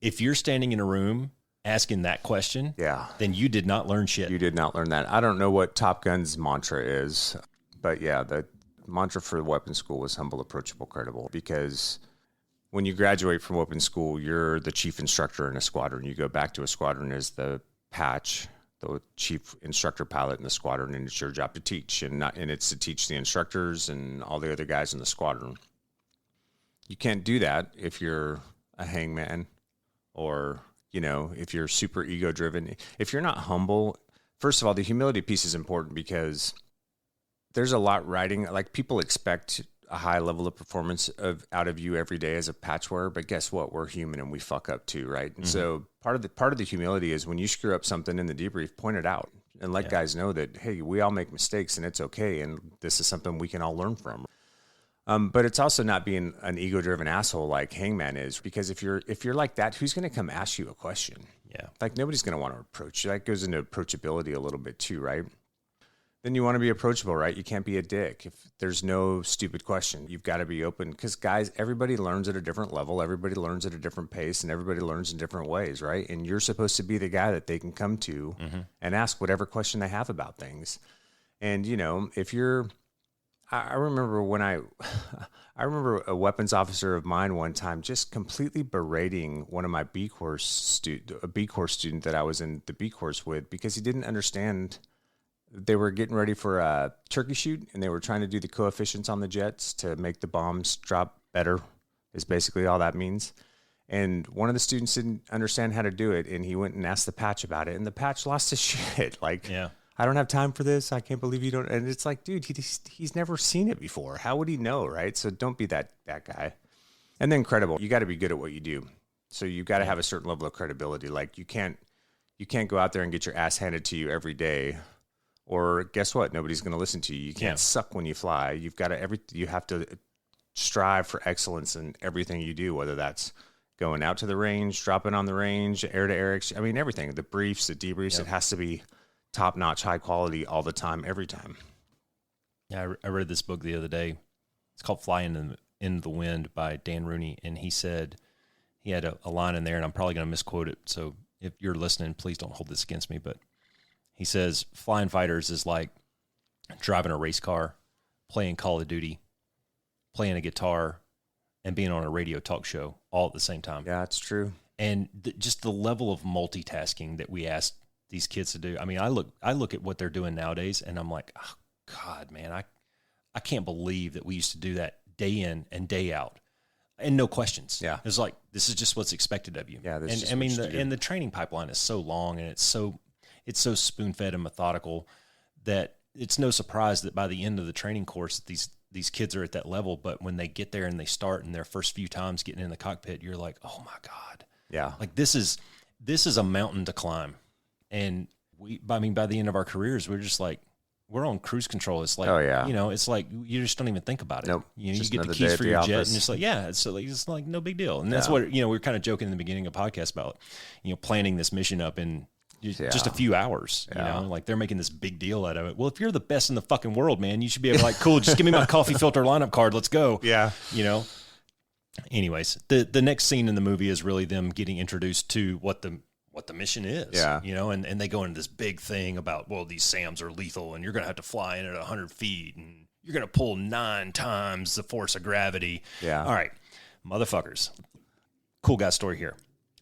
If you're standing in a room asking that question, then you did not learn shit. You did not learn that. I don't know what Top Gun's mantra is, but the mantra for weapons school was humble, approachable, credible, because when you graduate from weapons school, you're the chief instructor in a squadron. You go back to a squadron as the patch, the chief instructor pilot in the squadron, and it's your job to teach, and it's to teach the instructors and all the other guys in the squadron. You can't do that if you're a hangman or, if you're super ego driven. If you're not humble, first of all, the humility piece is important because there's a lot riding, like people expect a high level of performance out of you every day as a patch wearer, but guess what? We're human and we fuck up too, right? And so part of the humility is when you screw up something in the debrief, point it out and let guys know that, hey, we all make mistakes and it's okay, and this is something we can all learn from. But it's also not being an ego-driven asshole like Hangman is, because if you're like that, who's going to come ask you a question? Yeah, like nobody's going to want to approach you. That goes into approachability a little bit too, right? Then you want to be approachable, right? You can't be a dick. If there's no stupid question, you've got to be open, because guys, everybody learns at a different level. Everybody learns at a different pace, and everybody learns in different ways, right? And you're supposed to be the guy that they can come to and ask whatever question they have about things. And, if you're, I remember I remember a weapons officer of mine one time just completely berating one of my B course student that I was in the B course with, because he didn't understand They were getting ready for a turkey shoot, and they were trying to do the coefficients on the jets to make the bombs drop better, is basically all that means. And one of the students didn't understand how to do it, and he went and asked the patch about it, and the patch lost his shit. Like, Yeah. I don't have time for this. I can't believe you don't. And it's like, dude, he's never seen it before. How would he know, right? So don't be that guy. And then credible. You got to be good at what you do. So you got to have a certain level of credibility. Like, you can't go out there and get your ass handed to you every day. Or guess what? Nobody's going to listen to you. You can't suck when you fly. You have to strive for excellence in everything you do, whether that's going out to the range, dropping on the range, air-to-air. I mean, everything. The briefs, the debriefs, it has to be top-notch, high quality all the time, every time. Yeah, I read this book the other day. It's called Flying in the Wind by Dan Rooney, and he said he had a line in there, and I'm probably going to misquote it, so if you're listening, please don't hold this against me, but he says, flying fighters is like driving a race car, playing Call of Duty, playing a guitar, and being on a radio talk show all at the same time. Yeah, it's true. And just the level of multitasking that we ask these kids to do. I mean, I look at what they're doing nowadays, and I'm like, oh, God, man, I can't believe that we used to do that day in and day out, and no questions. Yeah, it's like this is just what's expected of you. Yeah, and I mean, the training pipeline is so long, and it's so spoon-fed and methodical that it's no surprise that by the end of the training course, these kids are at that level. But when they get there and they start in their first few times getting in the cockpit, you're like, oh my God. Yeah. Like this is a mountain to climb. And by the end of our careers, we're just like, we're on cruise control. It's like, it's like you just don't even think about it. Nope. You get the keys for your jet, and it's like, it's like no big deal. And that's what, we were kind of joking in the beginning of the podcast about, planning this mission up in just a few hours, like they're making this big deal out of it. Well, if you're the best in the fucking world, man, you should be able to like, cool, just give me my coffee filter lineup card. Let's go. Yeah. Anyways, the next scene in the movie is really them getting introduced to what the mission is. Yeah. And they go into this big thing about, well, these SAMs are lethal and you're going to have to fly in at 100 feet and you're going to pull 9 times the force of gravity. Yeah. All right, motherfuckers. Cool guy story here.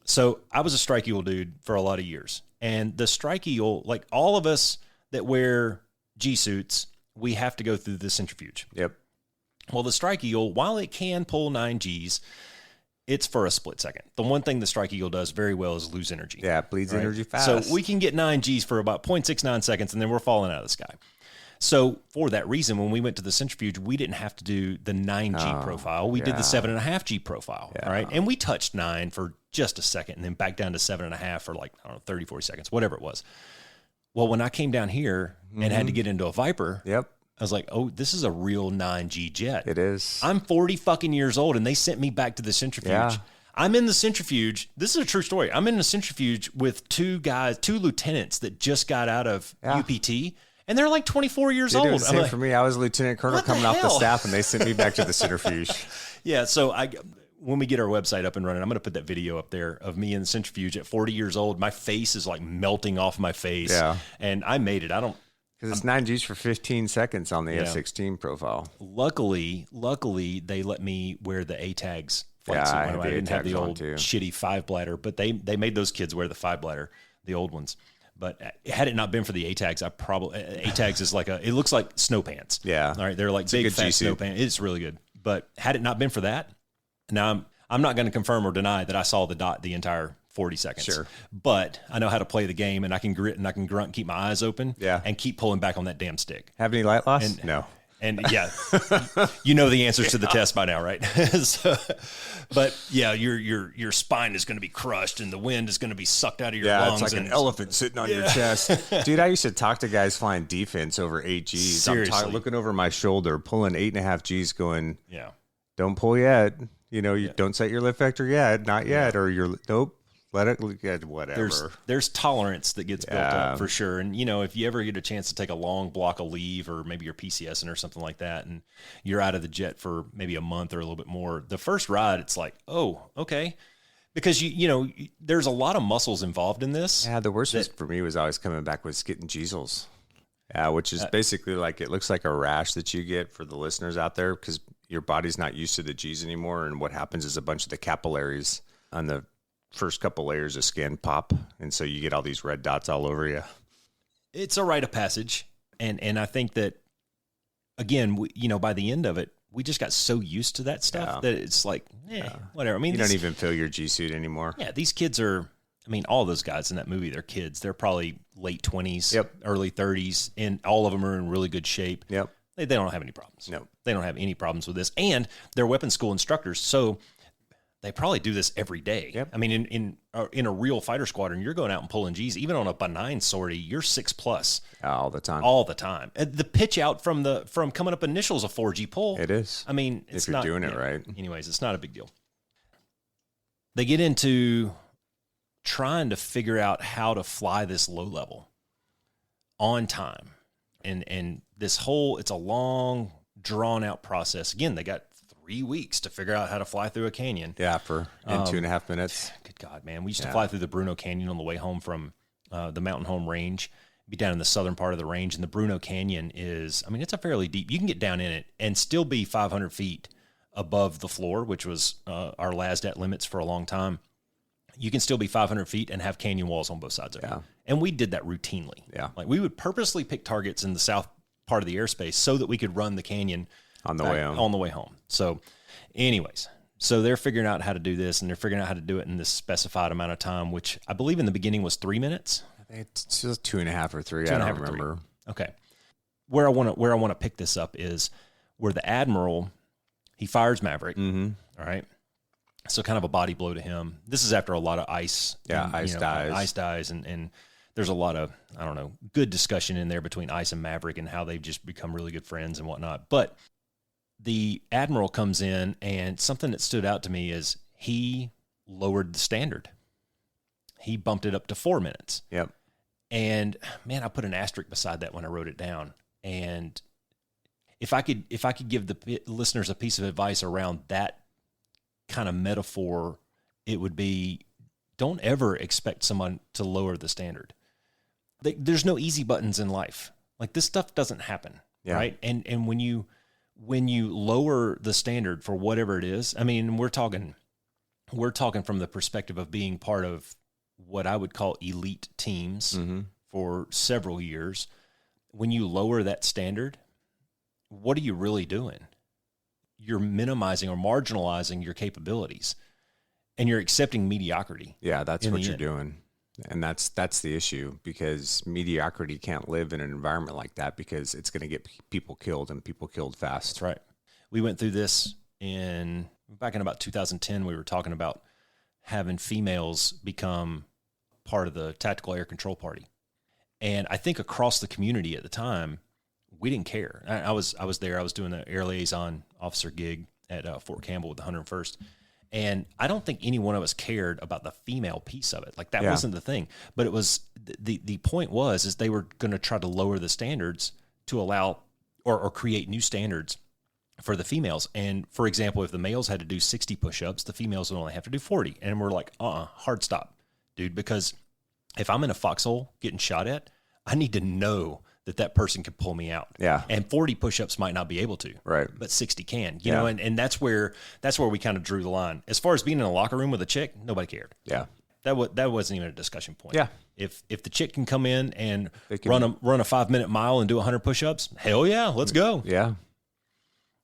So I was a Strike Eagle dude for a lot of years. And the Strike Eagle, like all of us that wear G-suits, we have to go through the centrifuge. Yep. Well, the Strike Eagle, while it can pull 9 Gs, it's for a split second. The one thing the Strike Eagle does very well is lose energy. Yeah, it bleeds energy fast. So we can get 9 Gs for about 0.69 seconds, and then we're falling out of the sky. So for that reason, when we went to the centrifuge, we didn't have to do the 9G profile. We did the 7.5G profile, all right? And we touched 9 for just a second and then back down to 7.5 for like, 30, 40 seconds, whatever it was. Well, when I came down here and had to get into a Viper, I was like, oh, this is a real 9G jet. It is. I'm 40 fucking years old, and they sent me back to the centrifuge. Yeah. I'm in the centrifuge. This is a true story. I'm in the centrifuge with 2 lieutenants that just got out of UPT. And they're like 24 years old. Same for me. I was a lieutenant colonel coming off the staff, and they sent me back to the centrifuge. Yeah, so when we get our website up and running, I'm going to put that video up there of me in the centrifuge at 40 years old. My face is like melting off my face. Yeah. And I made it. Because it's 9 Gs for 15 seconds on the F-16 profile. Luckily, they let me wear the A-tags flight suit. I didn't have the old shitty 5-bladder, but they made those kids wear the 5-bladder, the old ones. But had it not been for the A-tags, A-tags is like it looks like snow pants. Yeah. All right. They're like big fat snow pants. It's really good. But had it not been for that, now I'm not going to confirm or deny that I saw the dot the entire 40 seconds. Sure. But I know how to play the game, and I can grit and I can grunt and keep my eyes open and keep pulling back on that damn stick. Have any light loss? No. And you know the answers to the test by now, right? But yeah, your spine is going to be crushed, and the wind is going to be sucked out of your lungs. It's like an elephant sitting on your chest. Dude, I used to talk to guys flying defense over 8 Gs. Seriously. I'm looking over my shoulder, pulling 8.5 Gs, going, don't pull yet. You don't set your lift vector yet, not yet, or you're nope. Let it get whatever. There's tolerance that gets built up for sure. And, if you ever get a chance to take a long block of leave, or maybe you're PCSing or something like that, and you're out of the jet for maybe a month or a little bit more, the first ride, it's like, oh, okay. Because, there's a lot of muscles involved in this. Yeah, the worst for me was always coming back was getting Gisels. Yeah, which is basically like, it looks like a rash that you get for the listeners out there because your body's not used to the Gs anymore. And what happens is a bunch of the capillaries on the first couple layers of skin pop, and so you get all these red dots all over you. It's a rite of passage. And I think that, again, by the end of it, we just got so used to that stuff that it's like, whatever. I mean, you don't even feel your G suit anymore. Yeah, these kids are, all those guys in that movie, they're kids. They're probably late 20s, early 30s, and all of them are in really good shape. Yep. They don't have any problems. No. They don't have any problems with this. And they're weapons school instructors, so they probably do this every day. Yep. I mean, in a real fighter squadron, you're going out and pulling G's. Even on a benign sortie, you're 6+. All the time. All the time. The pitch out from coming up initial is a 4G pull. It is. I mean, it's if you're not doing it right. Anyways, it's not a big deal. They get into trying to figure out how to fly this low level on time. And this whole, it's a long, drawn out process. Again, they got 3 weeks to figure out how to fly through a canyon. Yeah, in 2.5 minutes. Good God, man. We used to fly through the Bruno Canyon on the way home from the Mountain Home Range, be down in the southern part of the range. And the Bruno Canyon is, it's a fairly deep, you can get down in it and still be 500 feet above the floor, which was our LASDAT limits for a long time. You can still be 500 feet and have canyon walls on both sides of it. And we did that routinely. Yeah. Like we would purposely pick targets in the south part of the airspace so that we could run the canyon on the way home. On the way home. So anyways, so they're figuring out how to do this, and they're figuring out how to do it in this specified amount of time, which I believe in the beginning was 3 minutes. It's just 2.5 or 3. I don't remember. Okay. Where I want to pick this up is where the Admiral, he fires Maverick. Mm-hmm. All right. So kind of a body blow to him. This is after a lot of ice. Yeah, ice dies. Ice dies, and there's a lot of, good discussion in there between Ice and Maverick and how they've just become really good friends and whatnot. But the Admiral comes in, and something that stood out to me is he lowered the standard. He bumped it up to 4 minutes. Yep. And man, I put an asterisk beside that when I wrote it down. And if I could give the listeners a piece of advice around that kind of metaphor, it would be, don't ever expect someone to lower the standard. There's no easy buttons in life. Like, this stuff doesn't happen, right? And when you lower the standard for whatever it is, we're talking from the perspective of being part of what I would call elite teams for several years. When you lower that standard, what are you really doing? You're minimizing or marginalizing your capabilities, and you're accepting mediocrity. Yeah, that's what you're doing. And that's the issue, because mediocrity can't live in an environment like that, because it's going to get people killed, and people killed fast. That's right. We went through this back in about 2010. We were talking about having females become part of the tactical air control party. And I think across the community at the time, we didn't care. I was there. I was doing the air liaison officer gig at Fort Campbell with the 101st. And I don't think any one of us cared about the female piece of it. Like, that wasn't the thing. But it was, the point was they were going to try to lower the standards to allow or create new standards for the females. And for example, if the males had to do 60 push-ups, the females would only have to do 40. And we're like, hard stop, dude, because if I'm in a foxhole getting shot at, I need to know that person can pull me out. Yeah. And 40 push-ups might not be able to. Right. But 60 can. You know, and that's where we kind of drew the line. As far as being in a locker room with a chick, nobody cared. Yeah. That wasn't even a discussion point. Yeah. If the chick can come in and run a 5-minute mile and do 100 push-ups, hell yeah, let's go. Yeah.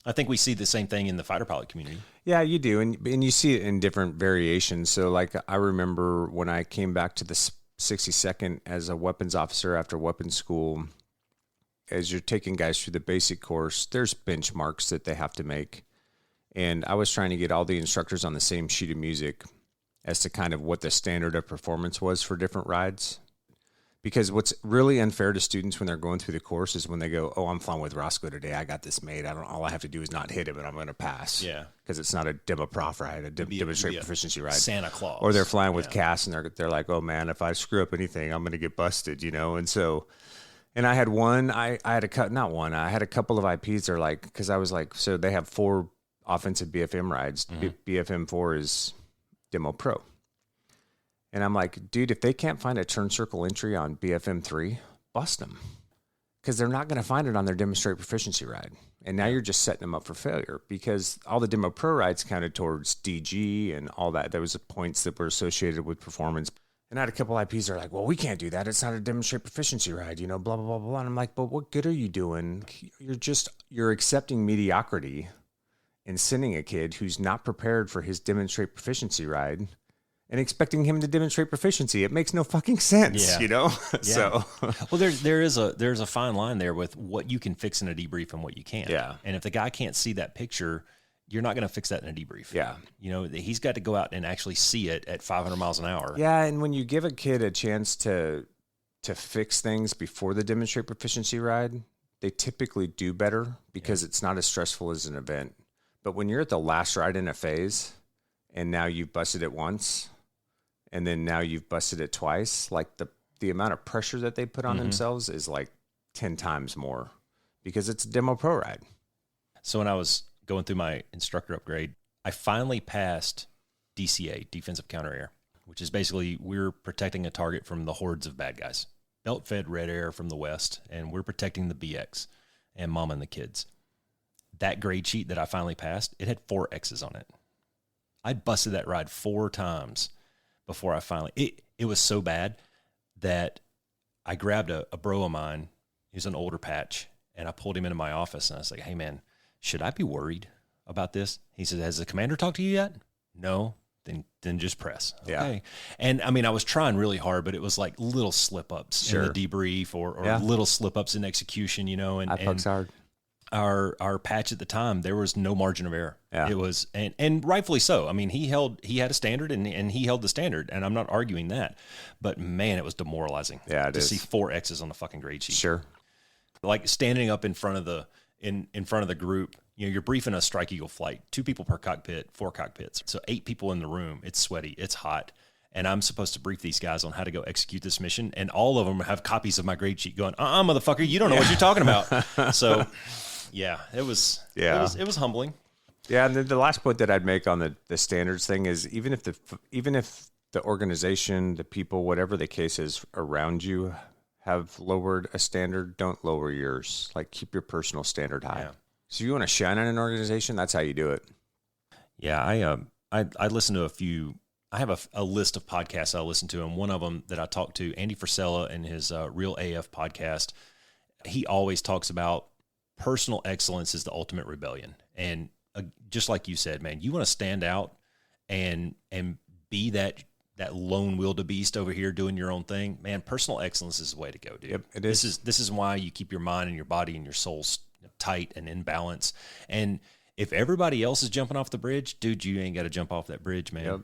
I think we see the same thing in the fighter pilot community. Yeah, you do. And you see it in different variations. So, like, I remember when I came back to the 62nd as a weapons officer after weapons school, as you're taking guys through the basic course, there's benchmarks that they have to make. And I was trying to get all the instructors on the same sheet of music as to kind of what the standard of performance was for different rides. Because what's really unfair to students when they're going through the course is when they go, I'm flying with Roscoe today. I got this made. All I have to do is not hit him and I'm going to pass. Yeah. Because it's not a demo prof ride, a demonstrate proficiency ride. Santa Claus. Or they're flying with CAS and they're like, oh man, if I screw up anything, I'm going to get busted, And so, and I had I had a couple of IPs that are like, because I was like, so they have 4 offensive BFM rides. BFM 4 is Demo Pro. And I'm like, dude, if they can't find a turn circle entry on BFM 3, bust them. Because they're not going to find it on their demonstrate proficiency ride. And now you're just setting them up for failure, because all the Demo Pro rides counted towards DG and all that. There was points that were associated with performance. And I had a couple IPs that are like, well, we can't do that. It's not a demonstrate proficiency ride, blah, blah, blah, blah. And I'm like, but what good are you doing? You're accepting mediocrity and sending a kid who's not prepared for his demonstrate proficiency ride and expecting him to demonstrate proficiency. It makes no fucking sense, Yeah. So, well, there's a fine line there with what you can fix in a debrief and what you can't. Yeah. And if the guy can't see that picture, you're not going to fix that in a debrief. Yeah. He's got to go out and actually see it at 500 miles an hour. Yeah, and when you give a kid a chance to fix things before the demonstrate proficiency ride, they typically do better because it's not as stressful as an event. But when you're at the last ride in a phase and now you've busted it once and then now you've busted it twice, like the amount of pressure that they put on themselves is like 10 times more because it's a demo pro ride. So when I was going through my instructor upgrade, I finally passed DCA, defensive counter air, which is basically we're protecting a target from the hordes of bad guys. Belt-fed red air from the west, and we're protecting the BX and mom and the kids. That grade sheet that I finally passed, it had 4 X's on it. I busted that ride 4 times before I finally... It was so bad that I grabbed a bro of mine. He was an older patch, and I pulled him into my office, and I was like, hey, man, should I be worried about this? He said, has the commander talked to you yet? No. Then just press. Okay. Yeah. And I mean, I was trying really hard, but it was like little slip ups in the debrief or little slip ups in execution, and hard. Our patch at the time, there was no margin of error. Yeah. It was, and rightfully so. I mean, he had a standard and he held the standard, and I'm not arguing that, but man, it was demoralizing to see 4 X's on the fucking grade sheet. Sure. Like standing up in front of the, in front of the group, you're briefing a Strike Eagle flight, 2 people per cockpit, 4 cockpits. So 8 people in the room. It's sweaty. It's hot. And I'm supposed to brief these guys on how to go execute this mission. And all of them have copies of my grade sheet going, motherfucker, you don't know what you're talking about. So yeah, it was humbling. Yeah. And then the last point that I'd make on the standards thing is even if the organization, the people, whatever the case is around you have lowered a standard, don't lower yours. Like keep your personal standard high. Yeah. So you want to shine on an organization, that's how you do it. Yeah, I listen to a few. I have a list of podcasts I listen to, and one of them that I talked to, Andy Frisella, in his Real AF podcast, he always talks about personal excellence is the ultimate rebellion. And just like you said, man, you want to stand out and be that lone wildebeest over here doing your own thing. Man, personal excellence is the way to go, dude. Yep, it is. This is why you keep your mind and your body and your soul tight and in balance. And if everybody else is jumping off the bridge, dude, you ain't got to jump off that bridge, man. Yep.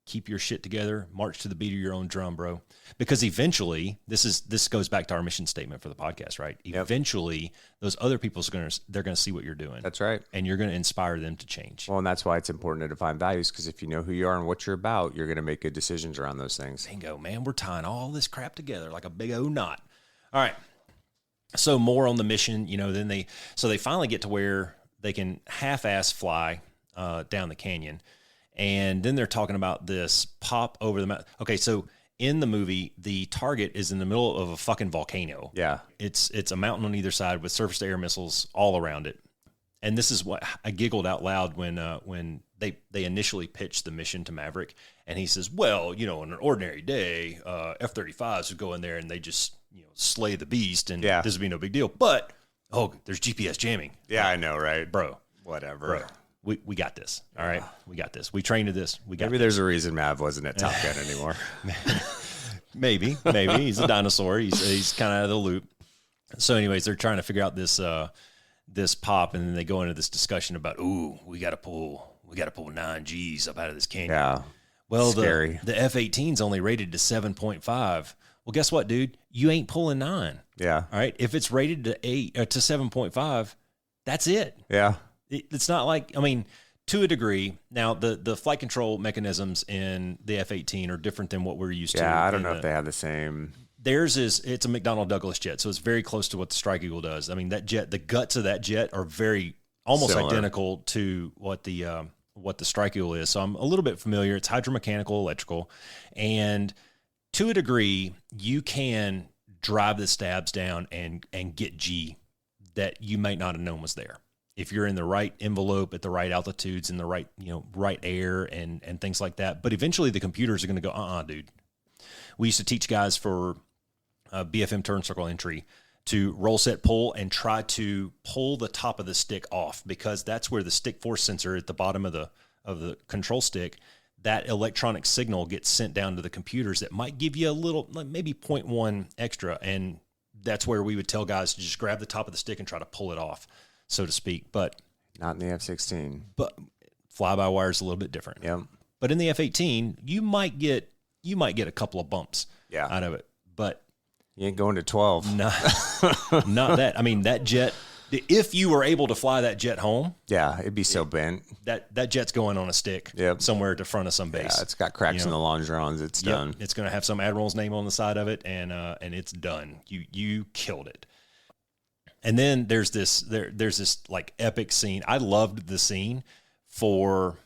Keep your shit together. March to the beat of your own drum, bro. Because eventually, this goes back to our mission statement for the podcast, right? Yep. Eventually, those other people's they're gonna see what you're doing. That's right. And you're gonna inspire them to change. Well, and that's why it's important to define values, because if you know who you are and what you're about, you're gonna make good decisions around those things. Bingo, man. We're tying all this crap together like a big old knot. All right. So more on the mission, then they finally get to where they can half-ass fly down the canyon. And then they're talking about this pop over the mountain. Okay, so in the movie, the target is in the middle of a fucking volcano. Yeah. It's a mountain on either side with surface-to-air missiles all around it. And this is what I giggled out loud when they initially pitched the mission to Maverick. And he says, well, on an ordinary day, F-35s would go in there and they just slay the beast, and this would be no big deal. But, there's GPS jamming. Yeah, I know, right? Bro. Whatever. Bro. We got this. All right. We got this. We trained to this. Maybe there's a reason Mav wasn't at Top Gun anymore. Maybe. He's a dinosaur. He's kind of out of the loop. So anyways, they're trying to figure out this pop, and then they go into this discussion about, we got to pull 9 Gs up out of this canyon. Yeah. Well, scary. The F-18's only rated to 7.5. Well, guess what, dude? You ain't pulling 9. Yeah. All right. If it's rated to 7.5, that's it. Yeah. It's not like, to a degree. Now, the flight control mechanisms in the F-18 are different than what we're used to. Yeah, I don't know if they have the same. Theirs it's a McDonnell Douglas jet, so it's very close to what the Strike Eagle does. I mean, that jet, the guts of that jet are almost similar, identical to what the Strike Eagle is. So I'm a little bit familiar. It's hydromechanical, electrical, and to a degree, you can drive the stabs down and get G that you might not have known was there. If you're in the right envelope at the right altitudes and the right, right air and things like that. But eventually the computers are going to go, dude, We used to teach guys for BFM turn circle entry to roll, set, pull, and try to pull the top of the stick off, because that's where the stick force sensor at the bottom of the control stick, that electronic signal gets sent down to the computers that might give you a little, maybe 0.1 extra. And that's where we would tell guys to just grab the top of the stick and try to pull it off, so to speak. But not in the F-16. But fly-by-wire is a little bit different. Yep. But in the F-18, you might get a couple of bumps out of it. But you ain't going to 12. not that. I mean, that jet, if you were able to fly that jet home, yeah, it'd be so bent. That jet's going on a stick somewhere at the front of some base. Yeah, it's got cracks in the longerons. It's done. It's going to have some admiral's name on the side of it, and it's done. You killed it. And then there's this like epic scene. I loved the scene for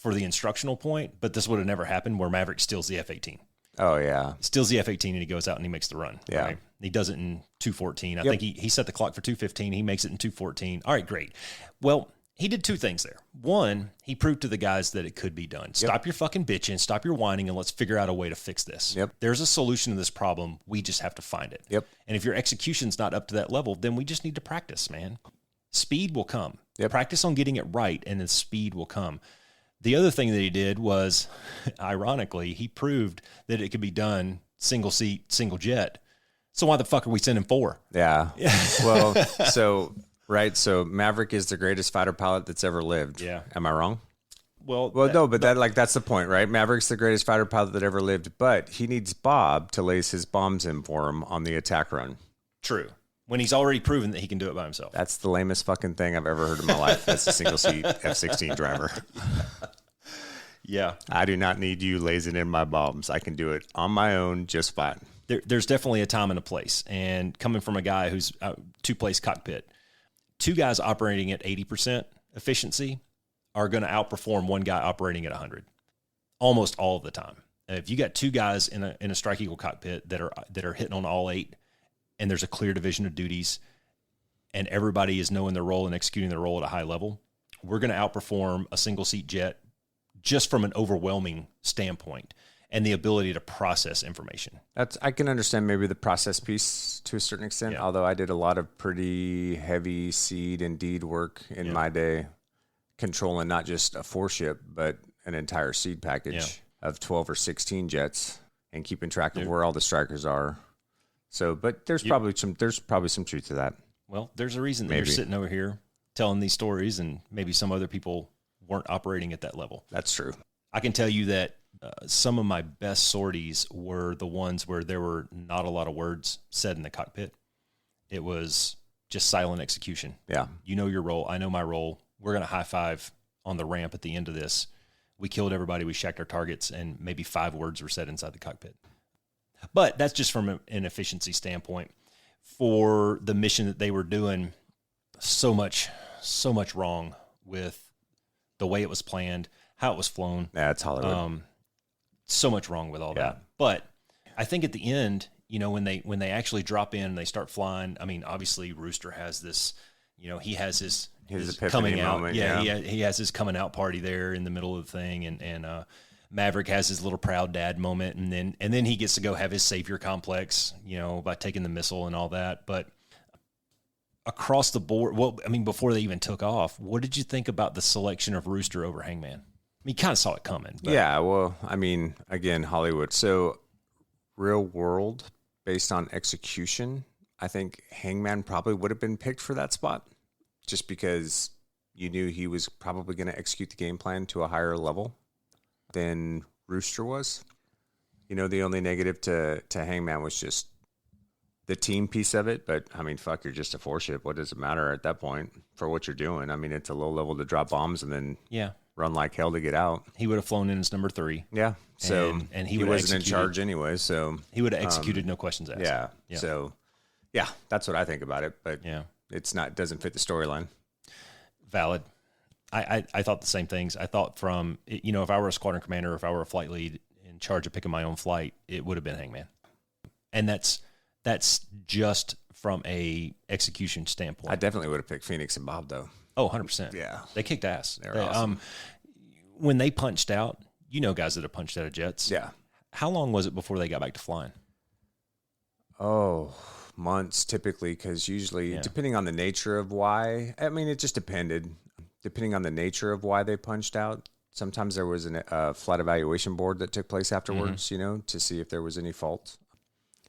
the instructional point, but this would have never happened, where Maverick steals the F-18. Oh, yeah. Steals the F-18 and he goes out and he makes the run. Yeah. Right? He does it in 2:14. I think he set the clock for 2:15. He makes it in 2:14. All right, great. Well, he did two things there. One, he proved to the guys that it could be done. Stop your fucking bitching, stop your whining, and let's figure out a way to fix this. Yep. There's a solution to this problem. We just have to find it. Yep. And if your execution's not up to that level, then we just need to practice, man. Speed will come. Yep. Practice on getting it right, and then speed will come. The other thing that he did was, ironically, he proved that it could be done single seat, single jet. So why the fuck are we sending 4? Yeah. Well, so Maverick is the greatest fighter pilot that's ever lived. Yeah. Am I wrong? Well, No, but that's the point, right? Maverick's the greatest fighter pilot that ever lived, but he needs Bob to lace his bombs in for him on the attack run. True. When he's already proven that he can do it by himself. That's the lamest fucking thing I've ever heard in my life. That's a single seat F-16 driver. Yeah. I do not need you lasing in my bombs. I can do it on my own just fine. There's definitely a time and a place. And coming from a guy who's two-place cockpit, 2 guys operating at 80% efficiency are going to outperform 1 guy operating at 100 almost all of the time. If you got 2 guys in a strike eagle cockpit that are hitting on all 8, and there's a clear division of duties, and everybody is knowing their role and executing their role at a high level, we're going to outperform a single seat jet just from an overwhelming standpoint and the ability to process information. I can understand maybe the process piece to a certain extent, although I did a lot of pretty heavy seed and deed work in my day, controlling not just a 4-ship, but an entire seed package of 12 or 16 jets and keeping track of where all the strikers are. So, but there's probably some truth to that. Well, there's a reason that you're sitting over here telling these stories, and maybe some other people weren't operating at that level. That's true. I can tell you that some of my best sorties were the ones where there were not a lot of words said in the cockpit. It was just silent execution. Yeah. You know your role. I know my role. We're going to high five on the ramp at the end of this. We killed everybody. We shacked our targets, and maybe 5 words were said inside the cockpit. But that's just from an efficiency standpoint. For the mission that they were doing, so much wrong with the way it was planned, how it was flown. Yeah, it's Hollywood. So much wrong with all that. But I think at the end, when they actually drop in and they start flying, I mean, obviously Rooster has this, he has his coming out. Moment, he has his coming out party there in the middle of the thing, and Maverick has his little proud dad moment, and then he gets to go have his savior complex, by taking the missile and all that. But across the board, before they even took off, what did you think about the selection of Rooster over Hangman? I mean, you kind of saw it coming. But. Yeah, well, I mean, again, Hollywood. So real world, based on execution, I think Hangman probably would have been picked for that spot just because you knew he was probably going to execute the game plan to a higher level than Rooster was. The only negative to Hangman was just the team piece of it. But, I mean, fuck, you're just a 4-ship. What does it matter at that point for what you're doing? I mean, it's a low level to drop bombs and then run like hell to get out. He would have flown in as number 3. Yeah. So and he wasn't in charge anyway. So he would have executed, no questions asked. Yeah. So, yeah, that's what I think about it. But it doesn't fit the storyline. Valid. I thought the same things. I thought if I were a squadron commander, if I were a flight lead in charge of picking my own flight, it would have been Hangman. And that's just from a execution standpoint. I definitely would have picked Phoenix and Bob, though. Oh, 100%. Yeah. They kicked ass. They're awesome. When they punched out, guys that have punched out of jets. Yeah. How long was it before they got back to flying? Oh, months typically, because usually, depending on the nature of why, I mean, it just depended. Depending on the nature of why they punched out, sometimes there was a flight evaluation board that took place afterwards, to see if there was any fault.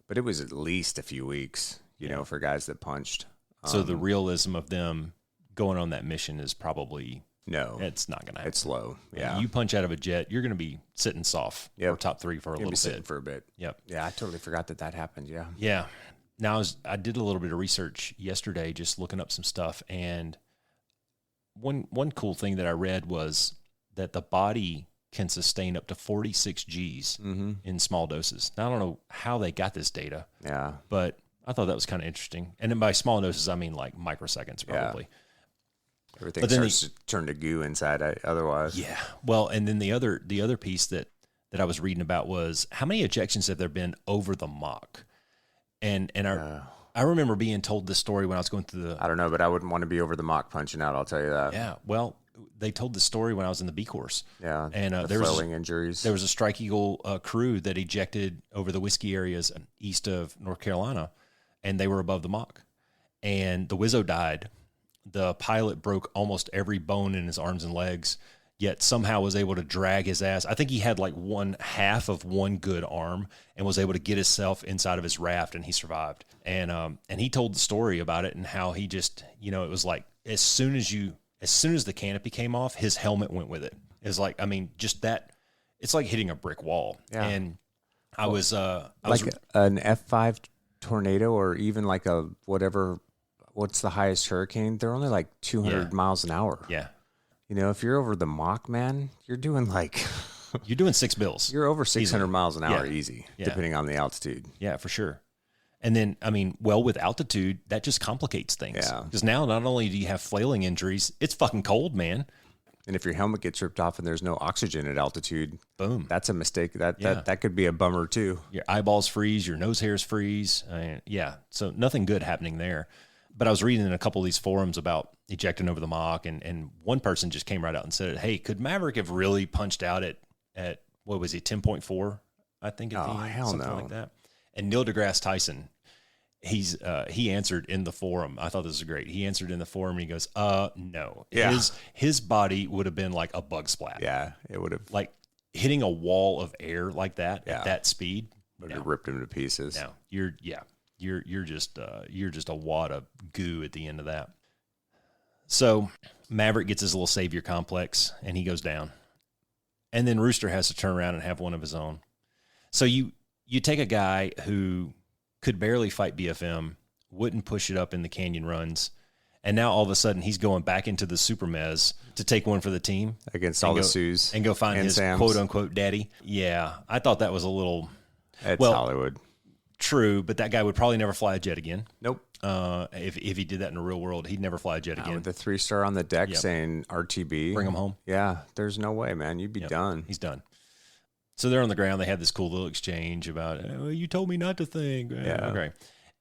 But it was at least a few weeks, you know, for guys that punched. So the realism of them going on that mission is probably... No. It's not going to happen. It's low, yeah. You punch out of a jet, you're going to be sitting soft or top 3 for a little bit. Sitting for a bit. Yep. Yeah, I totally forgot that happened, yeah. Yeah. Now, I did a little bit of research yesterday just looking up some stuff, and one cool thing that I read was that the body can sustain up to 46 Gs in small doses. Now, I don't know how they got this data, but I thought that was kind of interesting. And then by small doses, I mean like microseconds probably. Yeah. Everything starts to turn to goo inside otherwise. Yeah. Well, and then the other piece that I was reading about was how many ejections have there been over the Mach? And I remember being told this story when I was going through the... I don't know, but I wouldn't want to be over the Mach punching out, I'll tell you that. Yeah, well, they told the story when I was in the B course. Yeah, and there was injuries. There was a Strike Eagle crew that ejected over the whiskey areas east of North Carolina, and they were above the Mach. And the Wizzo died. The pilot broke almost every bone in his arms and legs, yet somehow was able to drag his ass. I think he had like one half of one good arm and was able to get himself inside of his raft, and he survived. And he told the story about it and how he just, it was like as soon as the canopy came off, his helmet went with it. It was like, I mean, just that, it's like hitting a brick wall. Yeah. And I was an F5 tornado or even like a whatever. What's the highest hurricane? They're only like 200 miles an hour. Yeah. If you're over the Mach, man, you're doing like... you're doing 6 bills. You're over 600 miles an hour easy, depending on the altitude. Yeah, for sure. And then, I mean, with altitude, that just complicates things. Yeah. Because now not only do you have flailing injuries, it's fucking cold, man. And if your helmet gets ripped off and there's no oxygen at altitude, boom, that's a mistake. That could be a bummer too. Your eyeballs freeze, your nose hairs freeze. So nothing good happening there. But I was reading in a couple of these forums about ejecting over the Mach, and one person just came right out and said, hey, could Maverick have really punched out at what was he, 10.4, I think, at the end? Hell something no. like that. And Neil deGrasse Tyson, he answered in the forum. I thought this was great. He answered in the forum, and he goes, no. Yeah. His body would have been like a bug splat. Yeah, it would have. Like hitting a wall of air like that at that speed. Would have ripped him to pieces. No, You're just a wad of goo at the end of that. So Maverick gets his little savior complex and he goes down. And then Rooster has to turn around and have one of his own. So you take a guy who could barely fight BFM, wouldn't push it up in the canyon runs, and now all of a sudden he's going back into the super mez to take one for the team against all the Sues and go find his Sam's. quote unquote daddy. Yeah, I thought that was a little. It's Hollywood. True, but that guy would probably never fly a jet again. Nope. If he did that in the real world, he'd never fly a jet again. With the 3-star on the deck saying RTB. Bring him home. Yeah, there's no way, man. You'd be done. He's done. So they're on the ground. They had this cool little exchange about, you told me not to think. Yeah. Okay.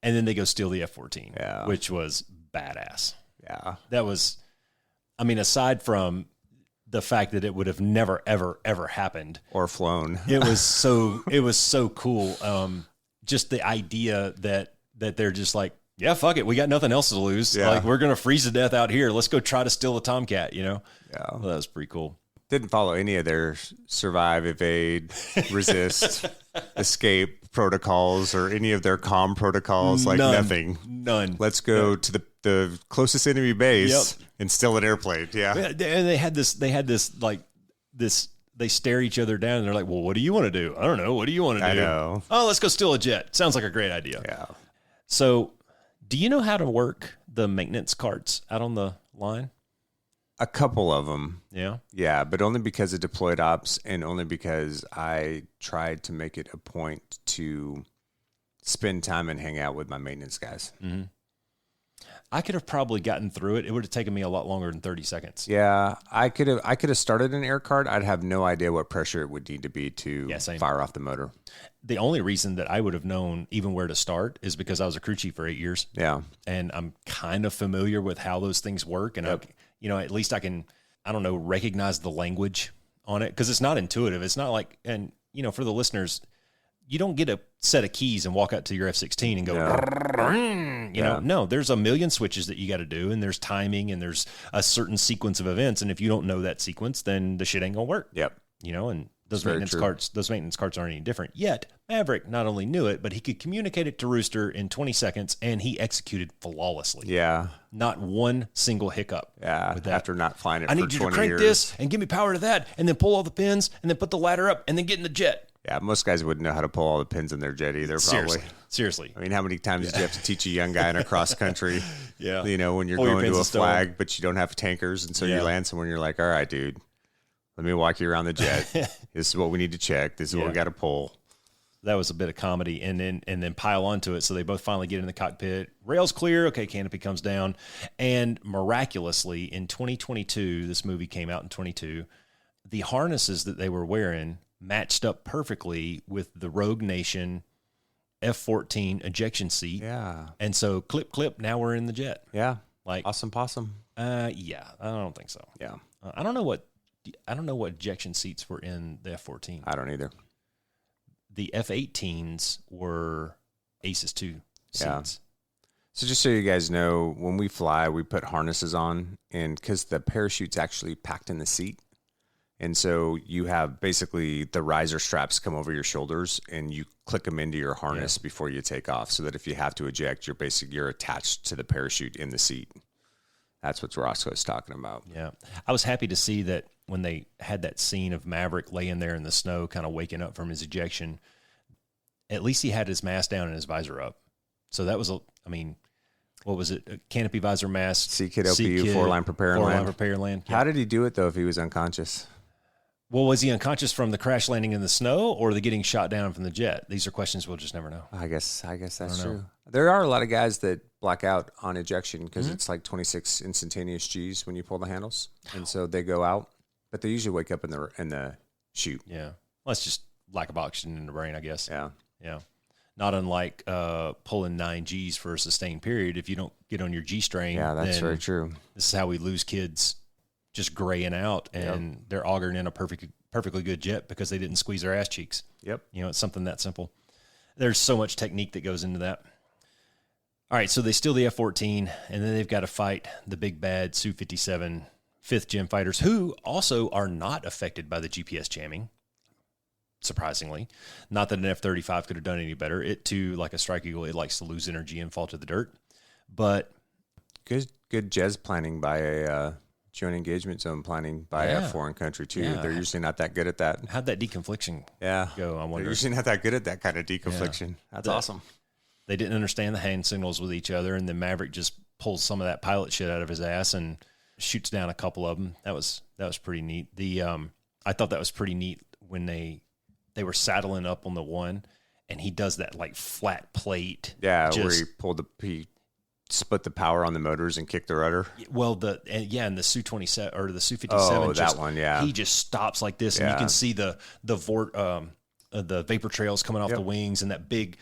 And then they go steal the F-14, which was badass. Yeah. That was, I mean, aside from the fact that it would have never, ever, ever happened. Or flown. It was so cool. Just the idea that they're just like, yeah, fuck it. We got nothing else to lose. Yeah. Like, we're going to freeze to death out here. Let's go try to steal the Tomcat, Yeah. Well, that was pretty cool. Didn't follow any of their survive, evade, resist, escape protocols or any of their comm protocols. Like nothing. None. Let's go to the closest enemy base and steal an airplane. Yeah. And they had this they stare each other down and they're like, well, what do you want to do? I don't know. What do you want to do? I know. Oh, let's go steal a jet. Sounds like a great idea. Yeah. So do you know how to work the maintenance carts out on the line? A couple of them. Yeah. Yeah, but only because of deployed ops and only because I tried to make it a point to spend time and hang out with my maintenance guys. Mm-hmm. I could have probably gotten through it. It would have taken me a lot longer than 30 seconds. Yeah, I could have started an air cart. I'd have no idea what pressure it would need to be to fire off the motor. The only reason that I would have known even where to start is because I was a crew chief for 8 years. Yeah. And I'm kind of familiar with how those things work. And at least I can, recognize the language on it because it's not intuitive. It's not like, and for the listeners, you don't get a set of keys and walk out to your F-16 and go, you know, no, there's a million switches that you got to do, and there's timing, and there's a certain sequence of events. And if you don't know that sequence, then the shit ain't gonna work. Yep. You know, and those maintenance carts aren't any different. Yet Maverick not only knew it, but he could communicate it to Rooster in 20 seconds, and he executed flawlessly. Yeah. Not one single hiccup. Yeah. with that. After not flying it I for 20 need years. you to crank this and give me power to that, and then pull all the pins, and then put the ladder up, and then get in the jet. Yeah, most guys wouldn't know how to pull all the pins in their jet either, probably. Seriously. I mean, how many times did you have to teach a young guy in a cross country? You know, when you're Pull your going to a pins flag, but you don't have tankers, and so you land somewhere and you're like, all right, dude, let me walk you around the jet. This is what we need to check. This is what we got to pull. That was a bit of comedy, and then pile onto it. So they both finally get in the cockpit. Rails clear. Okay, canopy comes down. And miraculously, in 2022, this movie came out in 22, the harnesses that they were wearing matched up perfectly with the Rogue Nation F-14 ejection seat. Yeah. And so clip, now we're in the jet. Yeah. Like awesome possum. Yeah, I don't think so. Yeah. I don't know what ejection seats were in the F-14. I don't either. The F-18s were Aces 2 seats. Yeah. So just so you guys know, when we fly, we put harnesses on, and because the parachute's actually packed in the seat. And so you have basically the riser straps come over your shoulders, and you click them into your harness before you take off, so that if you have to eject, you're attached to the parachute in the seat. That's what Roscoe's talking about. Yeah. I was happy to see that when they had that scene of Maverick laying there in the snow, kind of waking up from his ejection, at least he had his mask down and his visor up. So that was, what was it? A canopy visor mask. C-Kid LPU, four-line prepare and land. Four-line prepare and land. Yeah. How did he do it, though, if he was unconscious? Well, was he unconscious from the crash landing in the snow, or the getting shot down from the jet? These are questions we'll just never know. I guess that's true. There are a lot of guys that black out on ejection because it's like 26 instantaneous G's when you pull the handles, and so they go out. But they usually wake up in the chute. Yeah, well, it's just lack of oxygen in the brain, I guess. Yeah. Not unlike pulling 9 G's for a sustained period. If you don't get on your G string, that's very true. This is how we lose kids, just graying out, and they're augering in a perfectly good jet because they didn't squeeze their ass cheeks. Yep. You know, it's something that simple. There's so much technique that goes into that. All right, so they steal the F-14, and then they've got to fight the big bad Su-57 5th-gen fighters, who also are not affected by the GPS jamming, surprisingly. Not that an F-35 could have done any better. It, too, like a Strike Eagle, it likes to lose energy and fall to the dirt. But good JES planning by a joint engagement zone planning by a foreign country, too. They're usually not that good at that. How'd that deconfliction go, I wonder? They're usually not that good at that kind of deconfliction. That's awesome. They didn't understand the hand signals with each other, and then Maverick just pulls some of that pilot shit out of his ass and shoots down a couple of them. That was pretty neat. I thought that was pretty neat when they were saddling up on the one, and he does that like flat plate. Yeah, where he split the power on the motors and kicked the rudder. Well, and the Su-27 or the Su-57. Oh, that one, yeah. He just stops like this, and you can see the vapor trails coming off the wings, and that big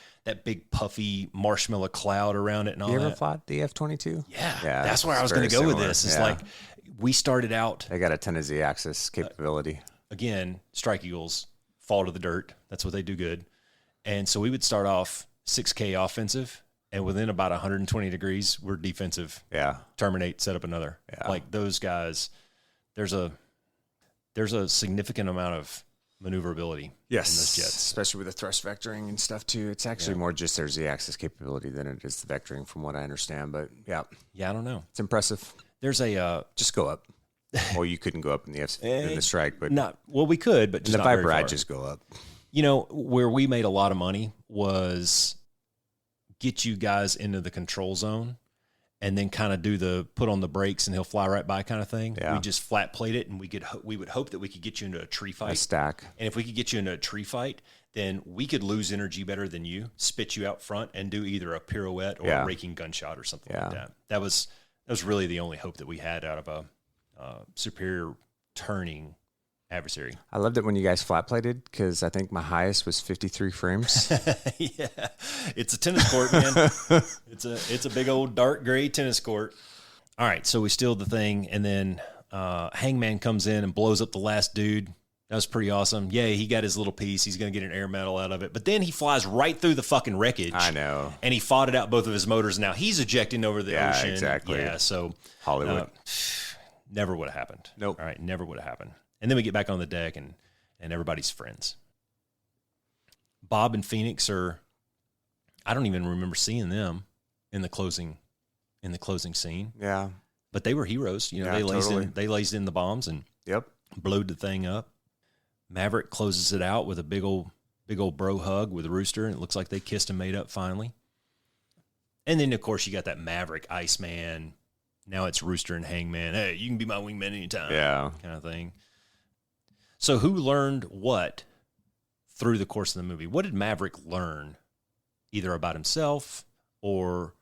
puffy marshmallow cloud around it, and all that. You ever fought the F-22? Yeah, that's where I was going to go with this. It's like we started out. They got a ton of Z-axis capability. Again, Strike Eagles fall to the dirt. That's what they do good. And so we would start off 6K offensive, and within about 120 degrees, we're defensive. Yeah. Terminate, set up another. Yeah. Like those guys, there's a significant amount of maneuverability in those jets. Especially with the thrust vectoring and stuff too. It's actually more just their Z-axis capability than it is the vectoring from what I understand. But yeah, I don't know. It's impressive. There's a just go up. Well, you couldn't go up in the in the Strike, but we could, but just in the Viper, I'd just go up. You know, where we made a lot of money was get you guys into the control zone and then kind of do the put on the brakes and he'll fly right by kind of thing. Yeah. We just flat plate it, and we would hope that we could get you into a tree fight. A stack. And if we could get you into a tree fight, then we could lose energy better than you, spit you out front, and do either a pirouette or a raking gunshot or something like that. That was really the only hope that we had out of a superior turning adversary. I loved it when you guys flat plated because I think my highest was 53 frames. Yeah, it's a tennis court, man. It's a big old dark gray tennis court. All right, so we steal the thing, and then Hangman comes in and blows up the last dude That was pretty awesome. Yeah, he got his little piece. He's going to get an air medal out of it. But then he flies right through the fucking wreckage. I know. And he fought it out both of his motors. Now he's ejecting over the ocean. Exactly. Yeah, so Hollywood. Never would have happened. Nope. All right, never would have happened. And then we get back on the deck, and everybody's friends. Bob and Phoenix are, I don't even remember seeing them in the closing scene. Yeah. But they were heroes. You know, Yeah, they lazed in the bombs and blowed the thing up. Maverick closes it out with a big old bro hug with Rooster, and it looks like they kissed and made up finally. And then, of course, you got that Maverick, Iceman. Now it's Rooster and Hangman. Hey, you can be my wingman anytime. Yeah. Kind of thing. So who learned what through the course of the movie? What did Maverick learn, either about himself or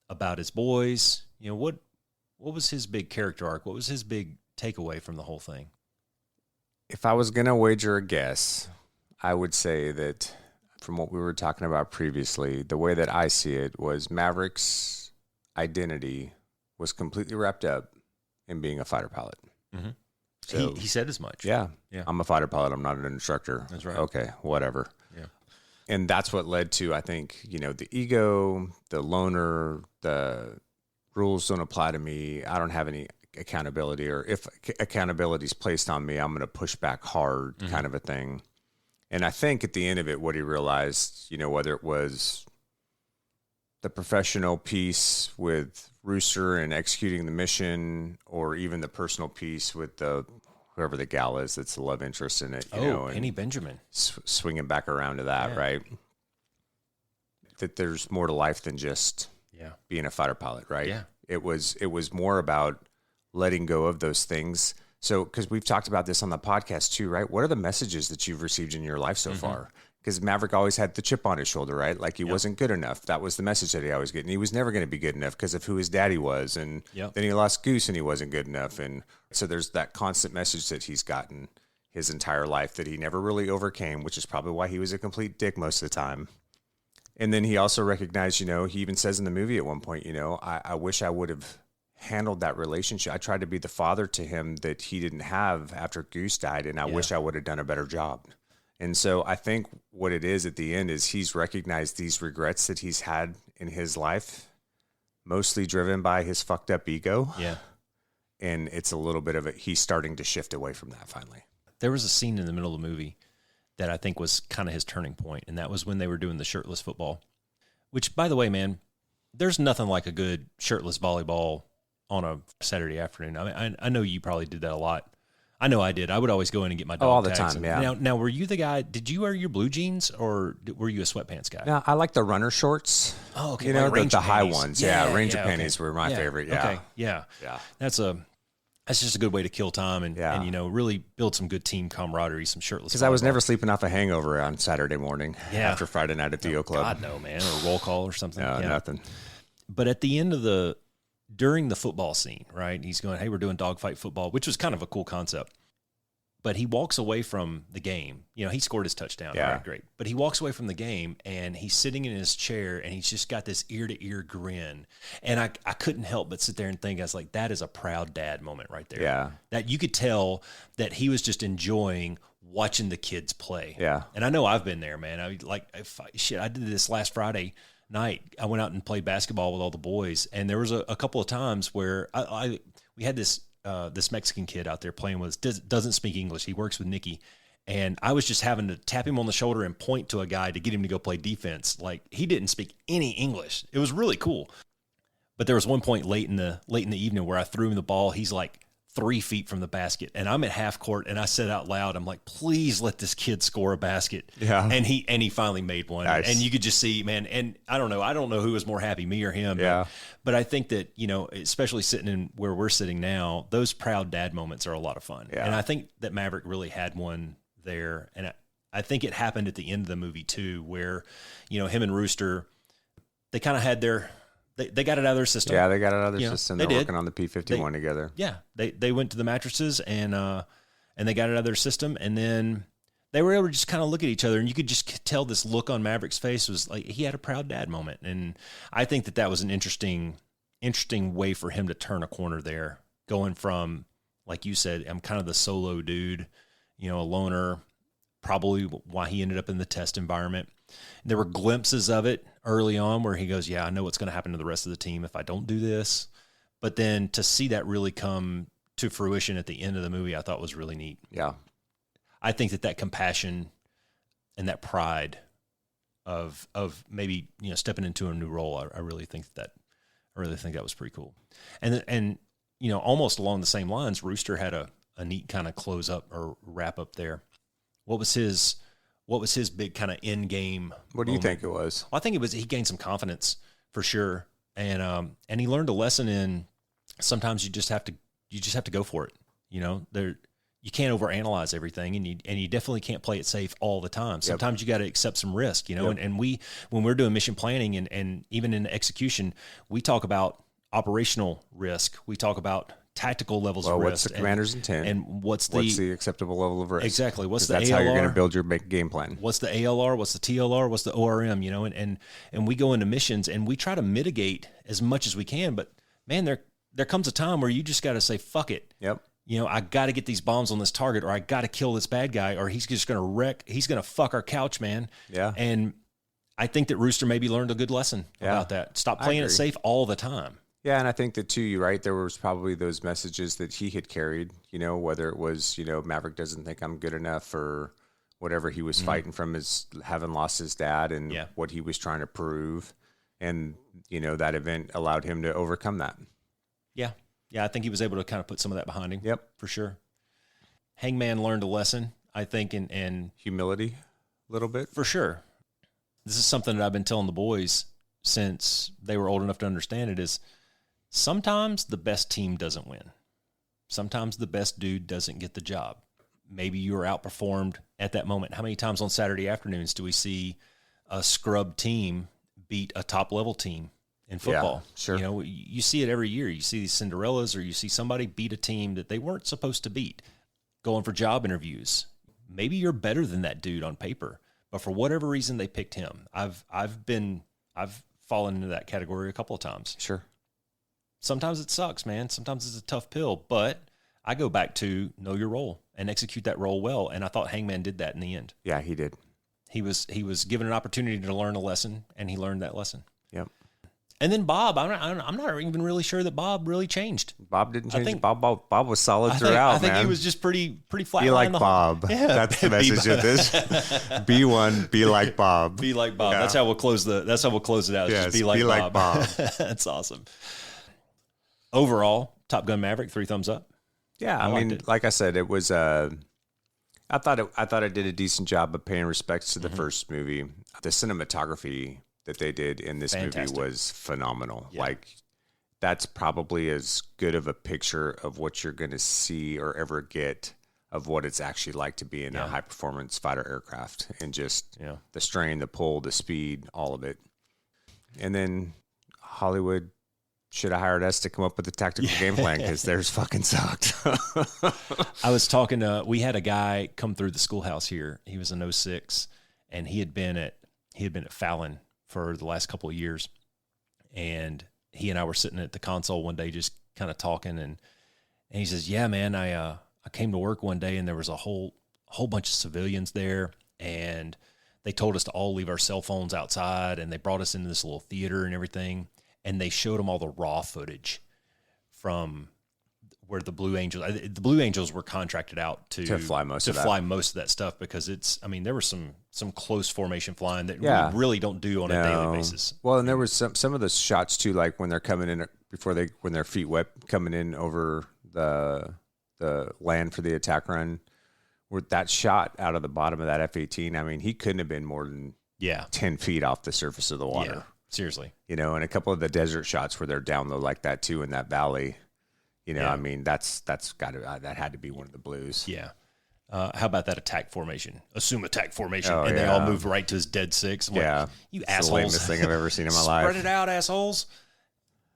about his boys? You know, what was his big character arc? What was his big takeaway from the whole thing? If I was going to wager a guess, I would say that from what we were talking about previously, the way that I see it was Maverick's identity was completely wrapped up in being a fighter pilot. Mm-hmm. So, he said as much. Yeah. Yeah. I'm a fighter pilot. I'm not an instructor. That's right. Okay, whatever. Yeah. And that's what led to, I think, the ego, the loner, the rules don't apply to me. I don't have any accountability, or if accountability is placed on me, I'm going to push back hard, kind of a thing. And I think at the end of it, what he realized, whether it was the professional piece with Rooster and executing the mission, or even the personal piece with whoever the gal is that's the love interest in it, Penny Benjamin, swinging back around to that, right? That there's more to life than just being a fighter pilot, right? Yeah. It was more about letting go of those things. So, because we've talked about this on the podcast too, right? What are the messages that you've received in your life so far? Because Maverick always had the chip on his shoulder, right? Like he wasn't good enough. That was the message that he always get. And he was never going to be good enough because of who his daddy was. And then he lost Goose and he wasn't good enough. And so there's that constant message that he's gotten his entire life that he never really overcame, which is probably why he was a complete dick most of the time. And then he also recognized, he even says in the movie at one point, I wish I would have handled that relationship. I tried to be the father to him that he didn't have after Goose died, and I wish I would have done a better job. And so I think what it is at the end is he's recognized these regrets that he's had in his life, mostly driven by his fucked up ego. Yeah. And it's a little bit of he's starting to shift away from that finally. There was a scene in the middle of the movie that I think was kind of his turning point, and that was when they were doing the shirtless football, which, by the way, man, there's nothing like a good shirtless volleyball on a Saturday afternoon. I mean, I know you probably did that a lot. I know I did. I would always go in and get my dog all the tags. time, yeah. Now, were you the guy, did you wear your blue jeans, or were you a sweatpants guy? No, I like the runner shorts. Oh, okay. The high panties. ones. Yeah, Ranger panties were my favorite. Yeah. Okay. Yeah. That's just a good way to kill time and really build some good team camaraderie, some shirtless. Because I was never sleeping off a hangover on Saturday morning after Friday night at the O Club. God, no, man. Or roll call or something. No, nothing. But at the end of during the football scene, right, he's going, hey, we're doing dogfight football, which was kind of a cool concept. But he walks away from the game. He scored his touchdown. Yeah. Right, great. But he walks away from the game, and he's sitting in his chair, and he's just got this ear-to-ear grin. And I couldn't help but sit there and think, I was like, that is a proud dad moment right there. Yeah. That you could tell that he was just enjoying watching the kids play. Yeah. And I know I've been there, man. I did this last Friday night. I went out and played basketball with all the boys, and there was a couple of times where we had this Mexican kid out there playing with us, doesn't speak English. He works with Nikki. And I was just having to tap him on the shoulder and point to a guy to get him to go play defense. Like, he didn't speak any English. It was really cool. But there was one point late in the evening where I threw him the ball. He's like 3 feet from the basket, and I'm at half court, and I said out loud, I'm like, please let this kid score a basket. Yeah. And he finally made one. Nice. And you could just see, man, and I don't know who was more happy, me or him. Yeah. But I think that, especially sitting in where we're sitting now, those proud dad moments are a lot of fun. Yeah. And I think that Maverick really had one there. And I think it happened at the end of the movie too, where, him and Rooster, they kind of had they got it out of their system. Yeah, they got it out of their system. They're they did. working on the P-51 together. Yeah. They went to the mattresses and they got it out of their system. And then they were able to just kind of look at each other, and you could just tell this look on Maverick's face was like he had a proud dad moment. And I think that was an interesting way for him to turn a corner there, going from, like you said, I'm kind of the solo dude, a loner, probably why he ended up in the test environment. There were glimpses of it early on where he goes, yeah, I know what's going to happen to the rest of the team if I don't do this. But then to see that really come to fruition at the end of the movie, I thought was really neat. Yeah. I think that compassion and that pride of maybe, stepping into a new role, I really think that was pretty cool. And almost along the same lines, Rooster had a neat kind of close up or wrap up there. What was his big kind of end game? What do you think it was? Well, I think he gained some confidence for sure. And he learned a lesson in sometimes you just have to go for it. You can't overanalyze everything, and you definitely can't play it safe all the time. Sometimes you got to accept some risk, and when we're doing mission planning and even in execution, we talk about operational risk. We talk about tactical levels of risk. What's the commander's intent? And what's the acceptable level of risk? Exactly. That's how you're going to build your game plan. What's the ALR? What's the TLR? What's the ORM? And we go into missions and we try to mitigate as much as we can. But man, there comes a time where you just got to say, fuck it. Yep. I got to get these bombs on this target, or I got to kill this bad guy, or he's just going to wreck. He's going to fuck our couch, man. Yeah. And I think that Rooster maybe learned a good lesson about that. Stop playing it safe all the time. Yeah, and I think that too, you're right. There was probably those messages that he had carried, whether it was, Maverick doesn't think I'm good enough, or whatever he was fighting from his having lost his dad and what he was trying to prove. And, that event allowed him to overcome that. Yeah. Yeah, I think he was able to kind of put some of that behind him. Yep. For sure. Hangman learned a lesson, I think, in humility a little bit. For sure. This is something that I've been telling the boys since they were old enough to understand it, is sometimes the best team doesn't win. Sometimes the best dude doesn't get the job. Maybe you were outperformed at that moment. How many times on Saturday afternoons do we see a scrub team beat a top-level team in football? Yeah, sure. You see it every year. You see these Cinderellas, or you see somebody beat a team that they weren't supposed to beat, going for job interviews. Maybe you're better than that dude on paper, but for whatever reason they picked him. I've fallen into that category a couple of times. Sure. Sometimes it sucks, man. Sometimes it's a tough pill, but I go back to know your role and execute that role well. And I thought Hangman did that in the end. Yeah, he did. He was given an opportunity to learn a lesson, and he learned that lesson. Yep. And then Bob, I'm not even really sure that Bob really changed. Bob didn't change. Bob was solid throughout. I think man. He was just pretty flat. Be like Bob. Yeah. That's the message of this. Be one. Be like Bob. Be like Bob. Yeah. That's how we'll close it out. Yes, just be like Bob. That's awesome. Overall, Top Gun Maverick, 3 thumbs up. Yeah, I mean, like I said, it was. I thought it did a decent job of paying respects to the first movie. The cinematography that they did in this movie was phenomenal. Yeah. Like, that's probably as good of a picture of what you're going to see or ever get of what it's actually like to be in a high performance fighter aircraft, and just the strain, the pull, the speed, all of it. And then Hollywood should have hired us to come up with a tactical game plan, because theirs fucking sucked. I was talking to, we had a guy come through the schoolhouse here. He was an 06, and he had been at Fallon for the last couple of years. And he and I were sitting at the console one day, just kind of talking. And he says, yeah, man, I came to work one day, and there was a whole bunch of civilians there, and they told us to all leave our cell phones outside, and they brought us into this little theater and everything. And they showed them all the raw footage from where the Blue Angels were contracted out to fly most of that stuff, because there was some close formation flying that we really don't do on a daily basis. Well, and there was some of the shots too, like when they're coming in when their feet wet coming in over the land for the attack run, where that shot out of the bottom of that F-18. I mean, he couldn't have been more than 10 feet off the surface of the water. Yeah. Seriously. And a couple of the desert shots where they're down low like that too, in that valley, I mean, that had to be one of the blues. Yeah. How about that attack formation? Assume attack formation. And they all move right to his dead six. I'm like, you assholes. The lamest thing I've ever seen in my life. Spread it out, assholes.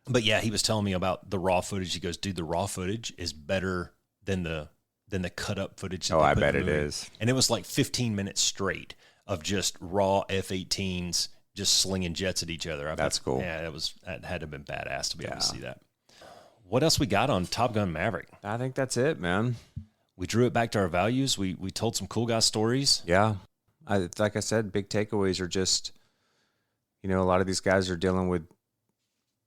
But yeah, he was telling me about the raw footage. He goes, dude, the raw footage is better than the cut up footage. Oh, I bet it is. And it was like 15 minutes straight of just raw F-18s just slinging jets at each other. That's cool. Yeah, that had to have been badass to be able to see that. What else we got on Top Gun Maverick? I think that's it, man. We drew it back to our values. We told some cool guy stories. Yeah. Like I said, big takeaways are just, a lot of these guys are dealing with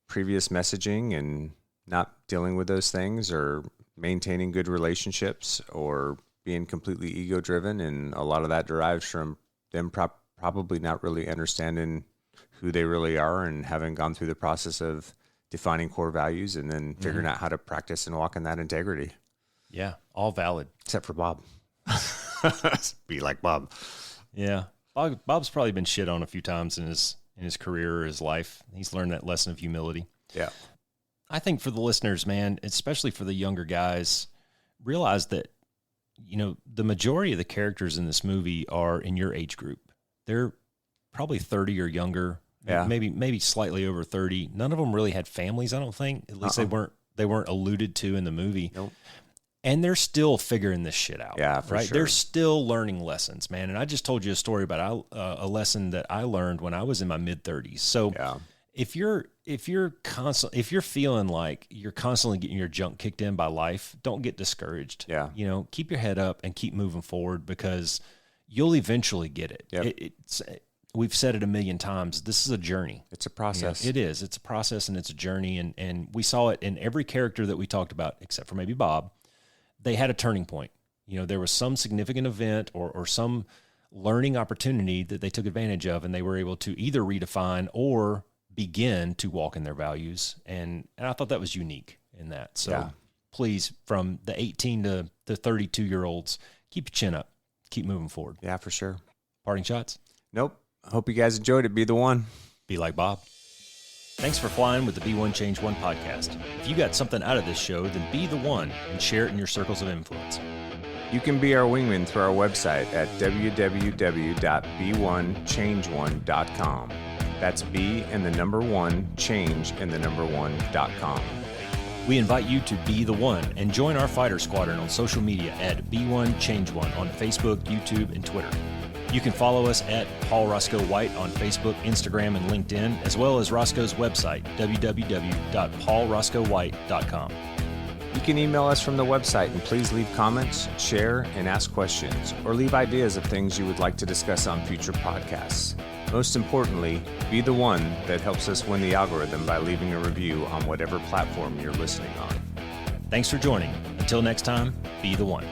previous messaging and not dealing with those things, or maintaining good relationships, or being completely ego driven. And a lot of that derives from them probably not really understanding who they really are and having gone through the process of defining core values and then figuring out how to practice and walk in that integrity. Yeah, all valid. Except for Bob. Be like Bob. Yeah. Bob's probably been shit on a few times in his career or his life. He's learned that lesson of humility. Yeah. I think for the listeners, man, especially for the younger guys, realize that, the majority of the characters in this movie are in your age group. They're probably 30 or younger, maybe slightly over 30. None of them really had families, I don't think. At least they weren't alluded to in the movie. Nope. And they're still figuring this shit out. Yeah, for right? sure. They're still learning lessons, man. And I just told you a story about a lesson that I learned when I was in my mid-30s. So if you're feeling like you're constantly getting your junk kicked in by life, don't get discouraged. Yeah. Keep your head up and keep moving forward, because you'll eventually get it. Yep. We've said it a million times. This is a journey. It's a process. It is. It's a process and it's a journey. And we saw it in every character that we talked about, except for maybe Bob. They had a turning point. There was some significant event or some learning opportunity that they took advantage of, and they were able to either redefine or begin to walk in their values. And I thought that was unique in that. So please, from the 18 to the 32-year-olds, keep your chin up. Keep moving forward. Yeah, for sure. Parting shots? Nope. Hope you guys enjoyed it. Be the one. Be like Bob. Thanks for flying with the Be One Change One podcast. If you got something out of this show, then be the one and share it in your circles of influence. You can be our wingman through our website at www.be1change1.com. That's B and the number 1, change and the number 1.com. We invite you to be the one and join our fighter squadron on social media at Be1Change1 on Facebook, YouTube, and Twitter. You can follow us at Paul Roscoe White on Facebook, Instagram, and LinkedIn, as well as Roscoe's website, www.paulroscoewhite.com. You can email us from the website, and please leave comments, share, and ask questions, or leave ideas of things you would like to discuss on future podcasts. Most importantly, be the one that helps us win the algorithm by leaving a review on whatever platform you're listening on. Thanks for joining. Until next time, be the one.